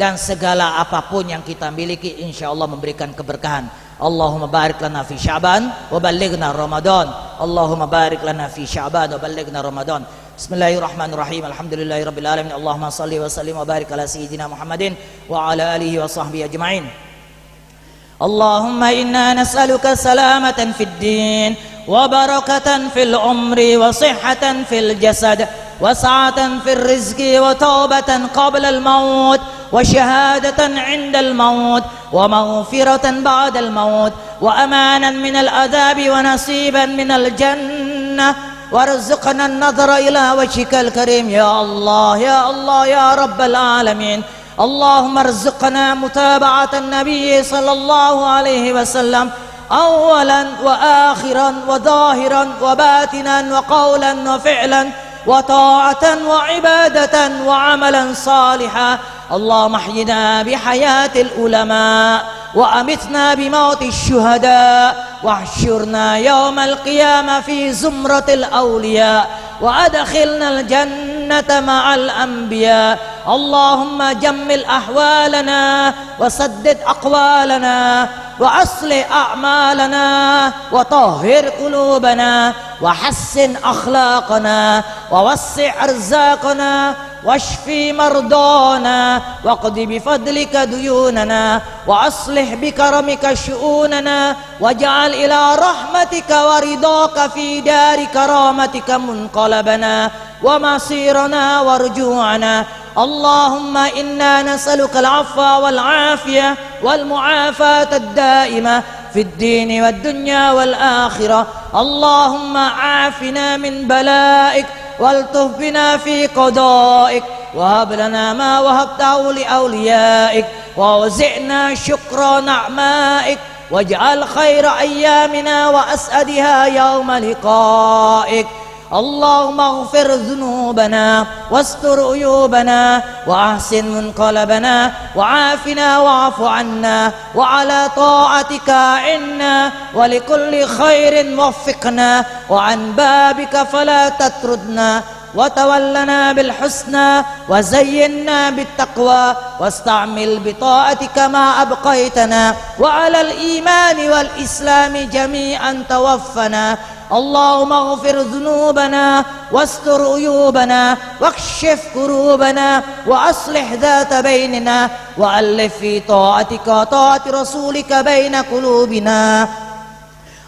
dan segala apapun yang kita miliki insya Allah memberikan keberkahan. Allahumma barik lana fi Sya'ban wa ballighna Ramadan. Allahumma barik lana fi Sya'ban wa ballighna Ramadan. Bismillahirrahmanirrahim. Alhamdulillahirabbil alamin. Allahumma shalli wa sallim wa barik ala sayyidina Muhammadin wa ala alihi wa sahbihi ajma'in. Allahumma inna nas'aluka salamatan fid din wa barakatan fil umri wa sihhatan fil jasad wa sa'atan fil rizqi wa taubatan qabla al maut wa syahadatan 'inda al maut wa maghfiratan ba'da al maut wa amanan min al adhabi wa nasiban min al jannah warzuqna an-nadhara ila wajhikal karim. Ya Allah ya Allah ya rabbal alamin. اللهم ارزقنا متابعة النبي صلى الله عليه وسلم أولا وآخرا وظاهرا وباطنا وقولا وفعلا وطاعة وعبادة وعملا صالحا. اللهم احينا بحياة العلماء وأمتنا بموت الشهداء واحشرنا يوم القيامة في زمرة الأولياء وأدخلنا الجنة مع الأنبياء. اللهم جمل أحوالنا وسدد أقوالنا وأصلح أعمالنا وطهر قلوبنا وحسن أخلاقنا ووسع أرزاقنا واشفي مرضانا واقض بفضلك ديوننا وأصلح بكرمك شؤوننا واجعل إلى رحمتك ورضاك في دار كرامتك منقلبنا ومصيرنا ورجوعنا. اللهم إنا نسألك العفو والعافية والمعافاة الدائمة في الدين والدنيا والآخرة. اللهم عافنا من بلائك والطف بنا في قضائك وهب لنا ما وهبته لأوليائك ووزعنا شكر نعمائك واجعل خير أيامنا وأسعدها يوم لقائك. اللهم اغفر ذنوبنا واستر عيوبنا وأحسن منقلبنا وعافنا واعف عنا وعلى طاعتك أعنا ولكل خير وفقنا وعن بابك فلا تطردنا وتولنا بالحسنى وزينا بالتقوى واستعمل بطاعتك ما أبقيتنا وعلى الإيمان والإسلام جميعا توفنا. اللهم اغفر ذنوبنا واستر عيوبنا واكشف كروبنا وأصلح ذات بيننا وألف في طاعتك وطاعة رسولك بين قلوبنا.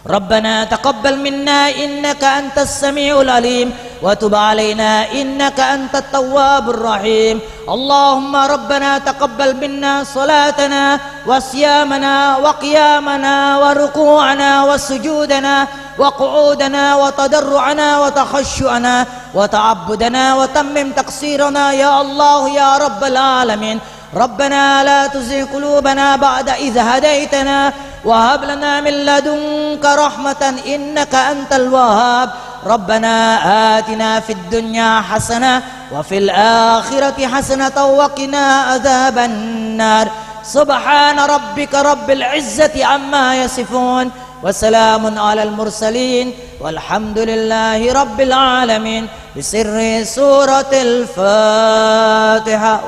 ربنا تقبل منا إنك أنت السميع العليم وتب علينا إنك أنت التواب الرحيم. اللهم ربنا تقبل منا صلاتنا وصيامنا وقيامنا وركوعنا وسجودنا وقعودنا وتضرعنا وتخشعنا وتعبدنا وتمم تقصيرنا يا الله يا رب العالمين. ربنا لا تزغ قلوبنا بعد إذ هديتنا وهب لنا من لدنك رحمة إنك أنت الوهاب. ربنا آتنا في الدنيا حسنة وفي الآخرة حسنة وقنا عذاب النار. سبحان ربك رب العزة عما يصفون وسلام على المرسلين والحمد لله رب العالمين. بسر سورة الفاتحة.